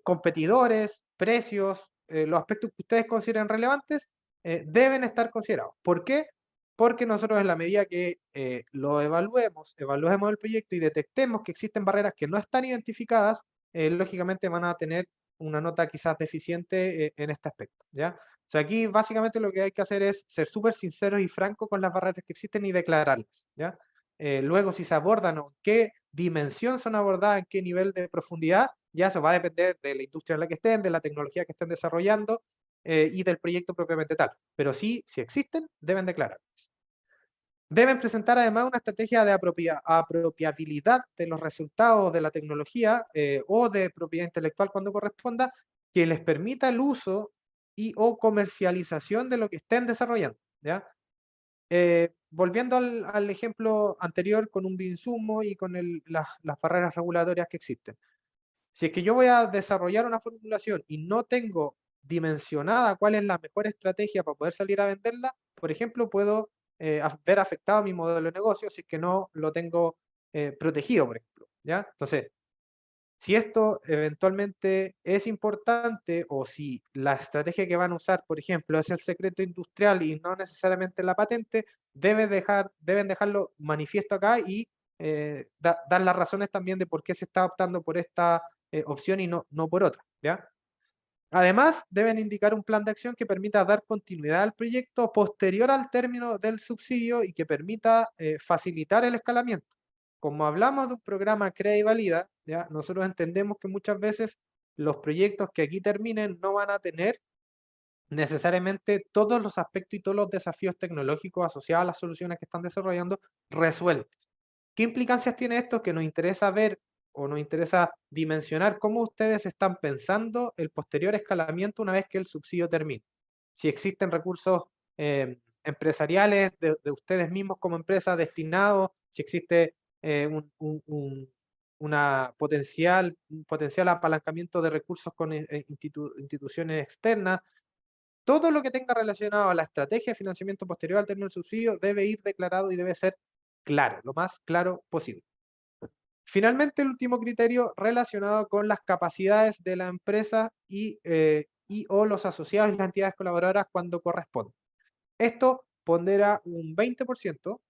Competidores, precios, los aspectos que ustedes consideren relevantes, deben estar considerados. ¿Por qué? Porque nosotros en la medida que lo evaluemos el proyecto y detectemos que existen barreras que no están identificadas, lógicamente van a tener una nota quizás deficiente en este aspecto, ¿ya? O sea, aquí básicamente lo que hay que hacer es ser súper sinceros y francos con las barreras que existen y declararlas, ¿ya? Luego, si se abordan o en qué dimensión son abordadas, en qué nivel de profundidad, ya eso va a depender de la industria en la que estén, de la tecnología que estén desarrollando y del proyecto propiamente tal. Pero sí, si existen, deben declararlas. Deben presentar además una estrategia de apropiabilidad de los resultados de la tecnología o de propiedad intelectual cuando corresponda, que les permita el uso y o comercialización de lo que estén desarrollando, ¿ya? Volviendo al ejemplo anterior con un bioinsumo y con las barreras regulatorias que existen. Si es que yo voy a desarrollar una formulación y no tengo dimensionada cuál es la mejor estrategia para poder salir a venderla, por ejemplo, puedo ver afectado mi modelo de negocio si es que no lo tengo protegido, por ejemplo, ¿ya? Entonces, si esto eventualmente es importante o si la estrategia que van a usar, por ejemplo, es el secreto industrial y no necesariamente la patente, deben dejarlo manifiesto acá y dar las razones también de por qué se está optando por esta opción y no por otra, ¿ya? Además, deben indicar un plan de acción que permita dar continuidad al proyecto posterior al término del subsidio y que permita facilitar el escalamiento. Como hablamos de un programa Crea y Valida, ¿ya? Nosotros entendemos que muchas veces los proyectos que aquí terminen no van a tener necesariamente todos los aspectos y todos los desafíos tecnológicos asociados a las soluciones que están desarrollando resueltos. ¿Qué implicancias tiene esto? Que nos interesa ver o nos interesa dimensionar cómo ustedes están pensando el posterior escalamiento una vez que el subsidio termine. Si existen recursos empresariales de ustedes mismos como empresa destinados, si existe un potencial apalancamiento de recursos con instituciones externas, todo lo que tenga relacionado a la estrategia de financiamiento posterior al término del subsidio debe ir declarado y debe ser claro, lo más claro posible. Finalmente, el último criterio relacionado con las capacidades de la empresa y o los asociados y las entidades colaboradoras cuando corresponde. Esto pondera un 20%,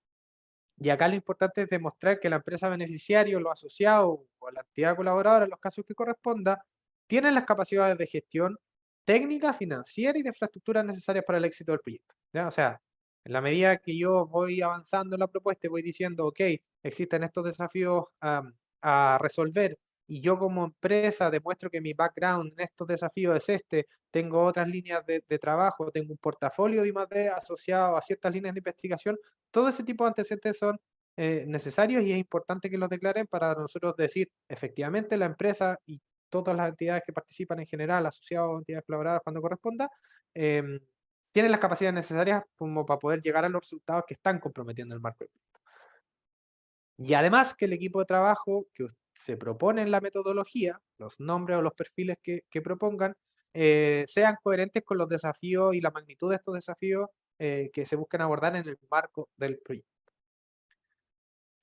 y acá lo importante es demostrar que la empresa beneficiaria, los asociados o la entidad colaboradora, en los casos que corresponda, tienen las capacidades de gestión técnica, financiera y de infraestructura necesarias para el éxito del proyecto, ¿ya? O sea, en la medida que yo voy avanzando en la propuesta y voy diciendo, ok, existen estos desafíos a resolver y yo como empresa demuestro que mi background en estos desafíos es este, tengo otras líneas de trabajo, tengo un portafolio de I+D asociado a ciertas líneas de investigación, todo ese tipo de antecedentes son necesarios y es importante que los declaren para nosotros decir, efectivamente, la empresa y todas las entidades que participan en general, asociados o entidades colaboradoras cuando corresponda, em, tienen las capacidades necesarias como para poder llegar a los resultados que están comprometiendo el marco. Y además que el equipo de trabajo que se propone en la metodología, los nombres o los perfiles que propongan, sean coherentes con los desafíos y la magnitud de estos desafíos que se buscan abordar en el marco del proyecto.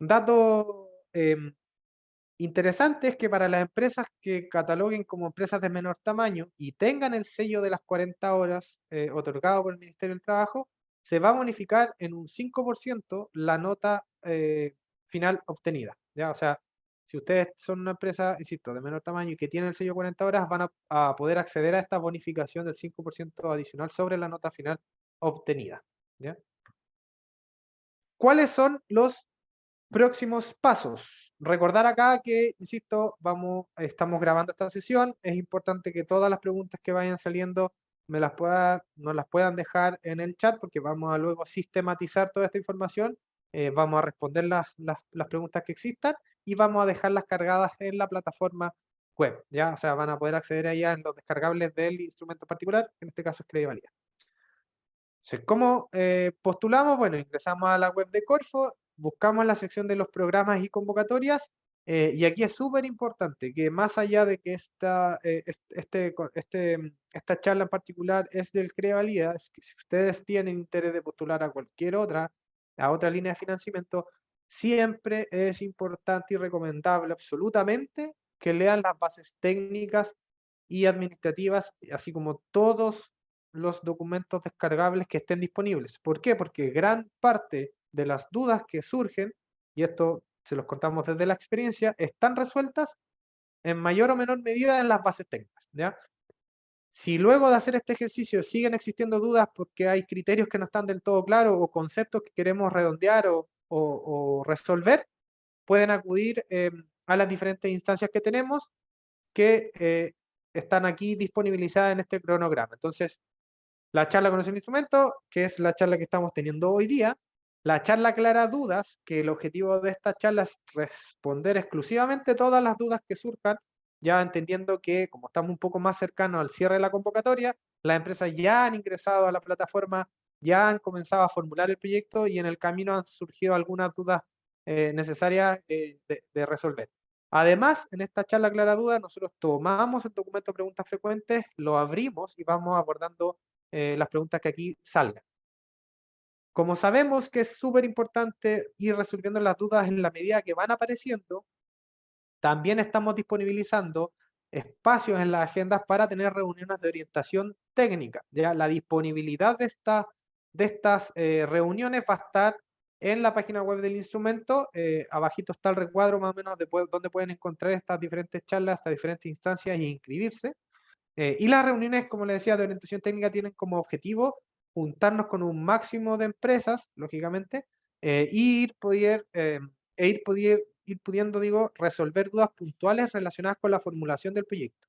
Un dato interesante es que para las empresas que cataloguen como empresas de menor tamaño y tengan el sello de las 40 horas otorgado por el Ministerio del Trabajo, se va a bonificar en un 5% la nota final obtenida, ¿ya? O sea, si ustedes son una empresa, insisto, de menor tamaño y que tienen el sello 40 horas, van a poder acceder a esta bonificación del 5% adicional sobre la nota final obtenida, ¿ya? ¿Cuáles son los próximos pasos? Recordar acá que, insisto, estamos grabando esta sesión. Es importante que todas las preguntas que vayan saliendo nos las puedan dejar en el chat porque vamos a luego sistematizar toda esta información. Vamos a responder las preguntas que existan y vamos a dejarlas cargadas en la plataforma web, ¿ya? O sea, van a poder acceder a ella en los descargables del instrumento particular, que en este caso es Crea y Valida. ¿Cómo postulamos? Bueno, ingresamos a la web de Corfo, buscamos la sección de los programas y convocatorias, y aquí es súper importante que más allá de que esta charla en particular es del Crea Valida, es que si ustedes tienen interés de postular a otra línea de financiamiento, siempre es importante y recomendable absolutamente que lean las bases técnicas y administrativas, así como todos los documentos descargables que estén disponibles. ¿Por qué? Porque gran parte de las dudas que surgen, y esto se los contamos desde la experiencia, están resueltas en mayor o menor medida en las bases técnicas, ¿ya? Si luego de hacer este ejercicio siguen existiendo dudas porque hay criterios que no están del todo claros o conceptos que queremos redondear o resolver, pueden acudir a las diferentes instancias que tenemos que están aquí disponibilizadas en este cronograma. Entonces, la charla con el instrumento, que es la charla que estamos teniendo hoy día, la charla aclara dudas, que el objetivo de esta charla es responder exclusivamente todas las dudas que surjan, ya entendiendo que como estamos un poco más cercanos al cierre de la convocatoria, las empresas ya han ingresado a la plataforma, ya han comenzado a formular el proyecto y en el camino han surgido algunas dudas necesarias de resolver. Además, en esta charla Clara Duda, nosotros tomamos el documento de preguntas frecuentes, lo abrimos y vamos abordando las preguntas que aquí salgan. Como sabemos que es súper importante ir resolviendo las dudas en la medida que van apareciendo, también estamos disponibilizando espacios en las agendas para tener reuniones de orientación técnica. ¿Ya? La disponibilidad de estas reuniones va a estar en la página web del instrumento. Abajito está el recuadro más o menos de donde pueden encontrar estas diferentes charlas, estas diferentes instancias e inscribirse. Y las reuniones, como les decía, de orientación técnica tienen como objetivo juntarnos con un máximo de empresas, lógicamente, ir pudiendo, digo, resolver dudas puntuales relacionadas con la formulación del proyecto.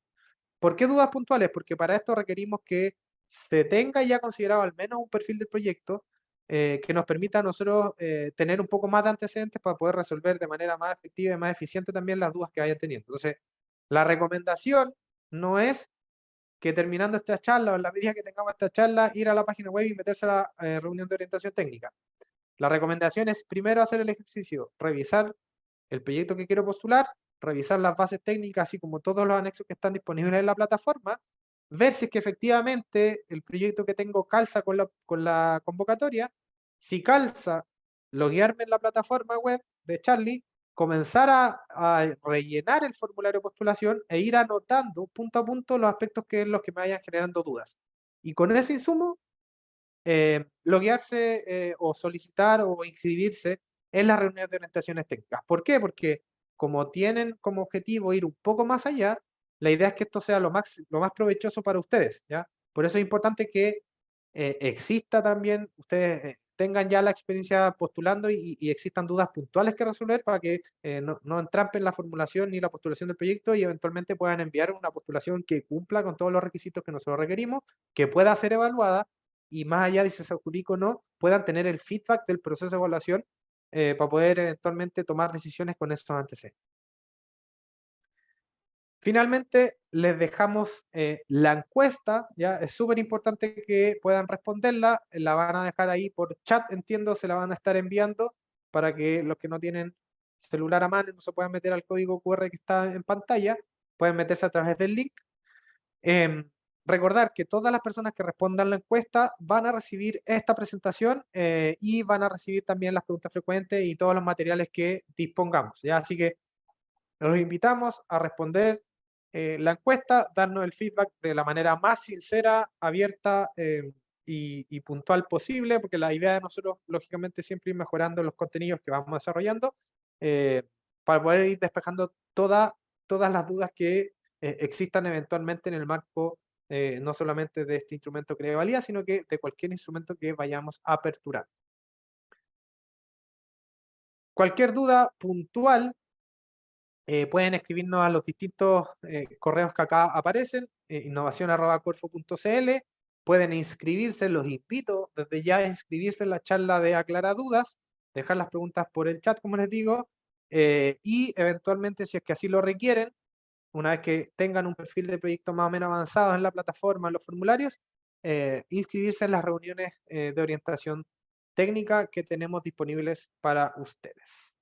¿Por qué dudas puntuales? Porque para esto requerimos que se tenga ya considerado al menos un perfil del proyecto que nos permita a nosotros tener un poco más de antecedentes para poder resolver de manera más efectiva y más eficiente también las dudas que vayan teniendo. Entonces, la recomendación no es que terminando esta charla o en la medida que tengamos esta charla, ir a la página web y meterse a la reunión de orientación técnica. La recomendación es primero hacer el ejercicio, revisar el proyecto que quiero postular, revisar las bases técnicas, así como todos los anexos que están disponibles en la plataforma, ver si es que efectivamente el proyecto que tengo calza con la convocatoria. Si calza, loguearme en la plataforma web de Charlie, comenzar a rellenar el formulario de postulación e ir anotando punto a punto los aspectos que es los que me vayan generando dudas. Y con ese insumo, loguearse o solicitar o inscribirse en las reuniones de orientaciones técnicas. ¿Por qué? Porque como tienen como objetivo ir un poco más allá, la idea es que esto sea lo más provechoso para ustedes, ¿ya? Por eso es importante que exista también, ustedes tengan ya la experiencia postulando y existan dudas puntuales que resolver para que no entrampen la formulación ni la postulación del proyecto y eventualmente puedan enviar una postulación que cumpla con todos los requisitos que nosotros requerimos, que pueda ser evaluada y más allá de si se adjudica o no, puedan tener el feedback del proceso de evaluación para poder eventualmente tomar decisiones con esos antecedentes. Finalmente, les dejamos la encuesta, ya es súper importante que puedan responderla, la van a dejar ahí por chat, entiendo, se la van a estar enviando para que los que no tienen celular a mano no se puedan meter al código QR que está en pantalla, pueden meterse a través del link. Recordar que todas las personas que respondan la encuesta van a recibir esta presentación y van a recibir también las preguntas frecuentes y todos los materiales que dispongamos, ¿ya? Así que los invitamos a responder la encuesta, darnos el feedback de la manera más sincera, abierta y puntual posible, porque la idea de nosotros, lógicamente, es siempre ir mejorando los contenidos que vamos desarrollando eh, para poder ir despejando todas las dudas que existan eventualmente en el marco no solamente de este instrumento que le valía, sino que de cualquier instrumento que vayamos a aperturar. Cualquier duda puntual pueden escribirnos a los distintos correos que acá aparecen, innovación@corfo.cl, pueden inscribirse, los invito desde ya a inscribirse en la charla de Aclara Dudas, dejar las preguntas por el chat, como les digo, y eventualmente, si es que así lo requieren, una vez que tengan un perfil de proyecto más o menos avanzado en la plataforma, en los formularios, inscribirse en las reuniones de orientación técnica que tenemos disponibles para ustedes.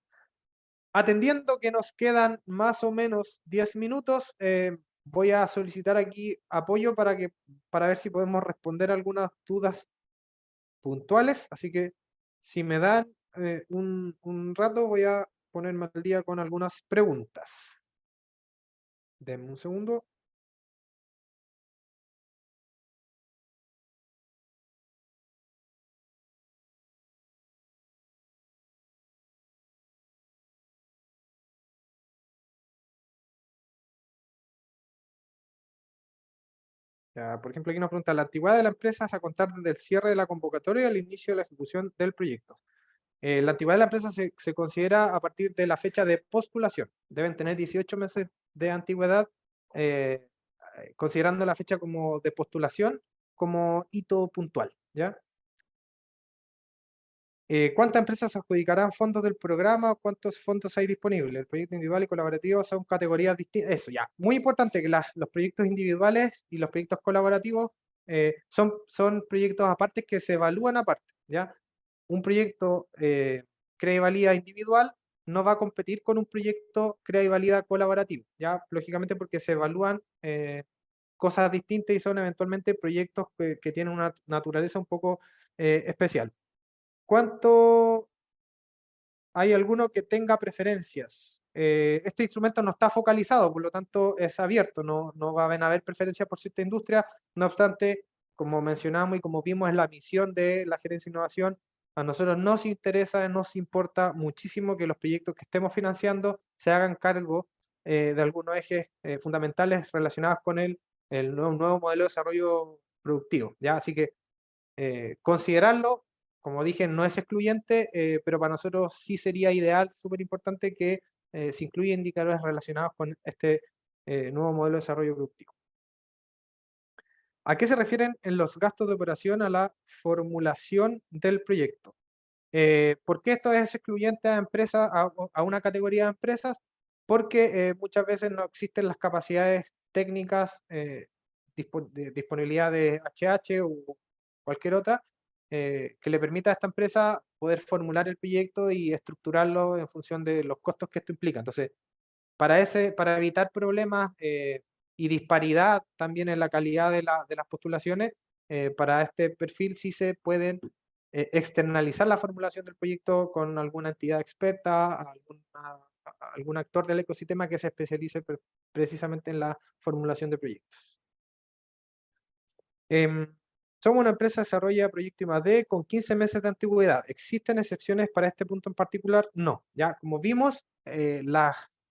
Atendiendo que nos quedan más o menos 10 minutos, voy a solicitar aquí apoyo para ver si podemos responder algunas dudas puntuales. Así que si me dan un rato, voy a ponerme al día con algunas preguntas. Denme un segundo. Ya, por ejemplo, aquí nos pregunta, la antigüedad de la empresa es a contar desde el cierre de la convocatoria y al inicio de la ejecución del proyecto. La antigüedad de la empresa se considera a partir de la fecha de postulación. Deben tener 18 meses de antigüedad, eh, considerando la fecha como de postulación como hito puntual, ¿ya? ¿Cuántas empresas se adjudicarán fondos del programa? ¿Cuántos fondos hay disponibles? El proyecto individual y colaborativo son categorías distintas. Eso ya, muy importante que los proyectos individuales y los proyectos colaborativos son proyectos aparte que se evalúan aparte, ¿ya? Un proyecto crea y valía individual no va a competir con un proyecto Crea y Valida colaborativo, ya lógicamente porque se evalúan cosas distintas y son eventualmente proyectos que tienen una naturaleza un poco especial. ¿Cuánto hay alguno que tenga preferencias? Este instrumento no está focalizado, por lo tanto es abierto, no van a haber preferencias por cierta industria, no obstante, como mencionamos y como vimos en la misión de la Gerencia de Innovación, a nosotros nos interesa, nos importa muchísimo que los proyectos que estemos financiando se hagan cargo de algunos ejes fundamentales relacionados con el nuevo modelo de desarrollo productivo, ¿ya? Así que considerarlo, como dije, no es excluyente, pero para nosotros sí sería ideal, súper importante que se incluya indicadores relacionados con este nuevo modelo de desarrollo productivo. ¿A qué se refieren en los gastos de operación? A la formulación del proyecto. ¿Por qué esto es excluyente a empresas, a una categoría de empresas? Porque muchas veces no existen las capacidades técnicas, de disponibilidad de HH o cualquier otra, que le permita a esta empresa poder formular el proyecto y estructurarlo en función de los costos que esto implica. Entonces, para evitar problemas y disparidad también en la calidad de las postulaciones, para este perfil sí se pueden externalizar la formulación del proyecto con alguna entidad experta, algún actor del ecosistema que se especialice precisamente en la formulación de proyectos. Somos una empresa que desarrolla proyecto I+D con 15 meses de antigüedad. ¿Existen excepciones para este punto en particular? No. Ya, como vimos,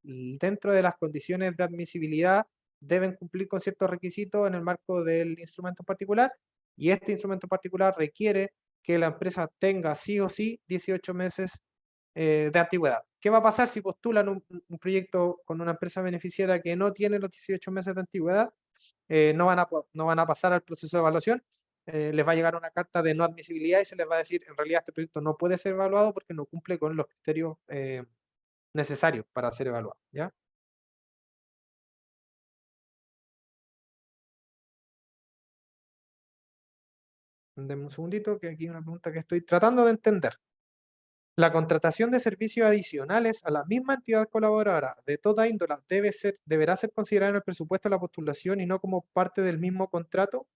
dentro de las condiciones de admisibilidad deben cumplir con ciertos requisitos en el marco del instrumento en particular, y este instrumento en particular requiere que la empresa tenga sí o sí 18 meses de antigüedad. ¿Qué va a pasar si postulan un proyecto con una empresa beneficiaria que no tiene los 18 meses de antigüedad? No van a pasar al proceso de evaluación, les va a llegar una carta de no admisibilidad y se les va a decir, en realidad este proyecto no puede ser evaluado porque no cumple con los criterios necesarios para ser evaluado, ¿ya? Denme un segundito, que aquí hay una pregunta que estoy tratando de entender. La contratación de servicios adicionales a la misma entidad colaboradora de toda índole deberá ser considerada en el presupuesto de la postulación y no como parte del mismo contrato.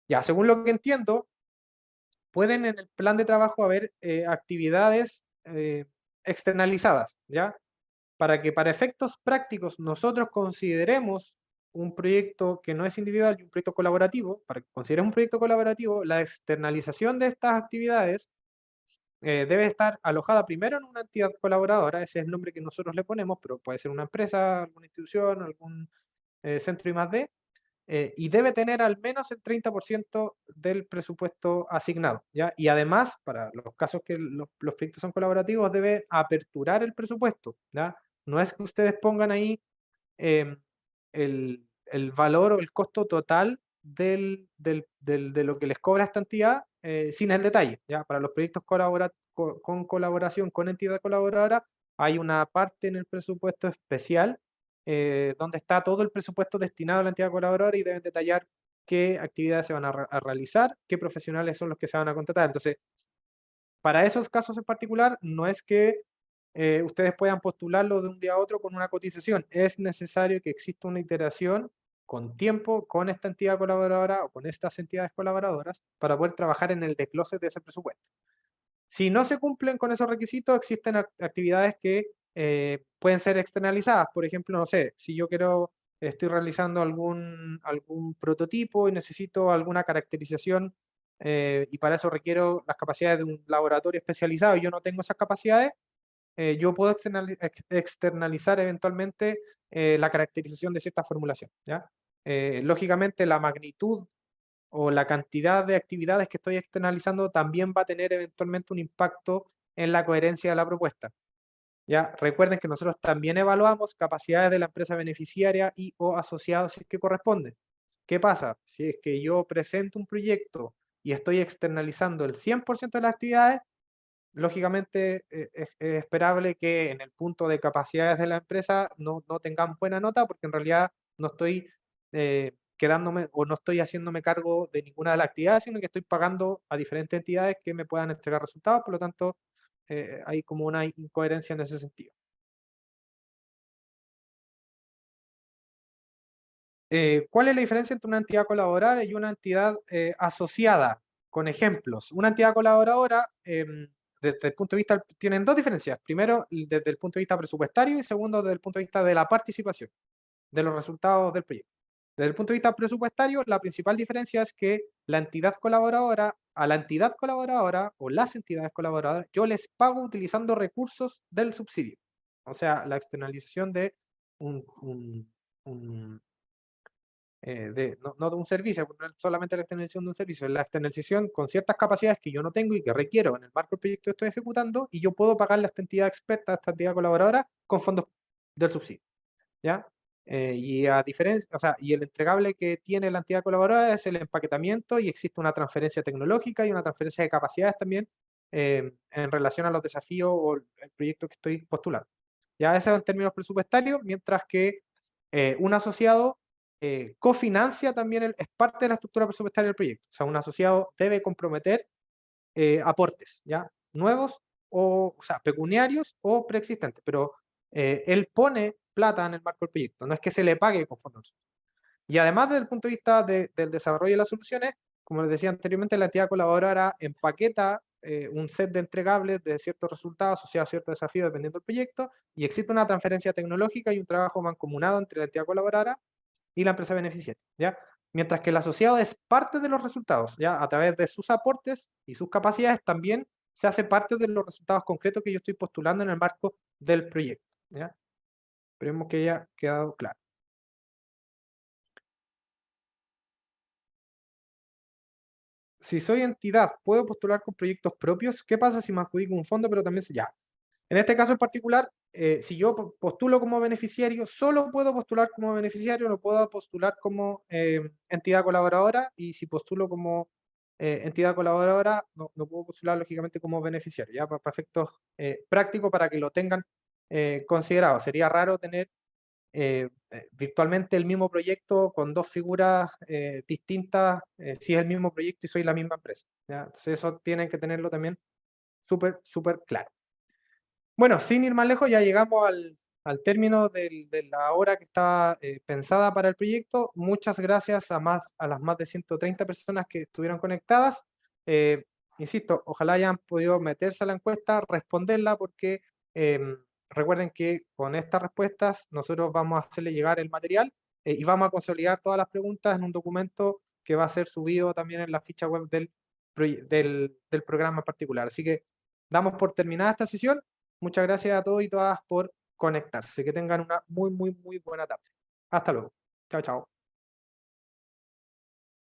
Ya, según lo que entiendo, pueden en el plan de trabajo haber actividades externalizadas, ¿ya? Para que para efectos prácticos nosotros consideremos un proyecto que no es individual y un proyecto colaborativo, para que consideremos un proyecto colaborativo, la externalización de estas actividades debe estar alojada primero en una entidad colaboradora, ese es el nombre que nosotros le ponemos, pero puede ser una empresa, alguna institución, algún centro I+D, y debe tener al menos el 30% del presupuesto asignado, ¿ya? Y además, para los casos que los proyectos son colaborativos, debe aperturar el presupuesto, ¿ya? No es que ustedes pongan ahí em, el valor o el costo total de lo que les cobra esta entidad sin el detalle, ¿ya? Para los proyectos con colaboración con entidad colaboradora, hay una parte en el presupuesto especial donde está todo el presupuesto destinado a la entidad colaboradora y deben detallar qué actividades se van a realizar, qué profesionales son los que se van a contratar. Entonces, para esos casos en particular, no es que ustedes puedan postularlo de un día a otro con una cotización. Es necesario que exista una iteración con tiempo con esta entidad colaboradora o con estas entidades colaboradoras para poder trabajar en el desglose de ese presupuesto. Si no se cumplen con esos requisitos, existen actividades que pueden ser externalizadas. Por ejemplo, no sé, si yo estoy realizando algún prototipo y necesito alguna caracterización y para eso requiero las capacidades de un laboratorio especializado y yo no tengo esas capacidades, yo puedo externalizar eventualmente la caracterización de cierta formulación, ¿ya? Lógicamente, la magnitud o la cantidad de actividades que estoy externalizando también va a tener eventualmente un impacto en la coherencia de la propuesta. Ya, recuerden que nosotros también evaluamos capacidades de la empresa beneficiaria y o asociados si es que corresponden. ¿Qué pasa? Si es que yo presento un proyecto y estoy externalizando el 100% de las actividades, lógicamente es esperable que en el punto de capacidades de la empresa no tengan buena nota porque en realidad no estoy quedándome o no estoy haciéndome cargo de ninguna de las actividades, sino que estoy pagando a diferentes entidades que me puedan entregar resultados, por lo tanto hay como una incoherencia en ese sentido. ¿Cuál es la diferencia entre una entidad colaboradora y una entidad asociada? Con ejemplos. Una entidad colaboradora, desde el punto de vista, tienen dos diferencias. Primero, desde el punto de vista presupuestario y segundo, desde el punto de vista de la participación, de los resultados del proyecto. Desde el punto de vista presupuestario, la principal diferencia es que la entidad colaboradora, a la entidad colaboradora o las entidades colaboradoras, yo les pago utilizando recursos del subsidio. O sea, la externalización de un no de un servicio, no es solamente la externalización de un servicio, es la externalización con ciertas capacidades que yo no tengo y que requiero en el marco del proyecto que estoy ejecutando, y yo puedo pagarle a esta entidad experta, a esta entidad colaboradora, con fondos del subsidio. ¿Ya? Y a diferencia, o sea, y el entregable que tiene la entidad colaboradora es el empaquetamiento, y existe una transferencia tecnológica y una transferencia de capacidades también en relación a los desafíos o el proyecto que estoy postulando. Ya eso en términos presupuestarios, mientras que un asociado cofinancia también, es parte de la estructura presupuestaria del proyecto. O sea, un asociado debe comprometer aportes, ¿ya? Nuevos o sea, pecuniarios o preexistentes, pero él pone plata en el marco del proyecto, no es que se le pague con fondos. Y además, desde el punto de vista del desarrollo de las soluciones, como les decía anteriormente, la entidad colaboradora empaqueta un set de entregables de ciertos resultados asociados a ciertos desafíos dependiendo del proyecto, y existe una transferencia tecnológica y un trabajo mancomunado entre la entidad colaboradora y la empresa beneficiaria, ¿ya? Mientras que el asociado es parte de los resultados, ¿ya? A través de sus aportes y sus capacidades también se hace parte de los resultados concretos que yo estoy postulando en el marco del proyecto, ¿ya? Esperemos que haya quedado claro. Si soy entidad, ¿puedo postular con proyectos propios? ¿Qué pasa si me adjudico un fondo, pero también se ya? En este caso en particular, si yo postulo como beneficiario, solo puedo postular como beneficiario, no puedo postular como entidad colaboradora, y si postulo como entidad colaboradora, no puedo postular lógicamente como beneficiario, ya para efectos prácticos, para que lo tengan considerado. Sería raro tener virtualmente el mismo proyecto con dos figuras distintas, si es el mismo proyecto y soy la misma empresa, ¿ya? Entonces eso tienen que tenerlo también súper claro. Bueno, sin ir más lejos, ya llegamos al término de la hora que estaba pensada para el proyecto. Muchas gracias a las más de 130 personas que estuvieron conectadas. Eh, Insisto, ojalá hayan podido meterse a la encuesta, responderla, porque recuerden que con estas respuestas nosotros vamos a hacerle llegar el material y vamos a consolidar todas las preguntas en un documento que va a ser subido también en la ficha web del programa en particular. Así que damos por terminada esta sesión. Muchas gracias a todos y todas por conectarse. Que tengan una muy buena tarde. Hasta luego. Chao, chao.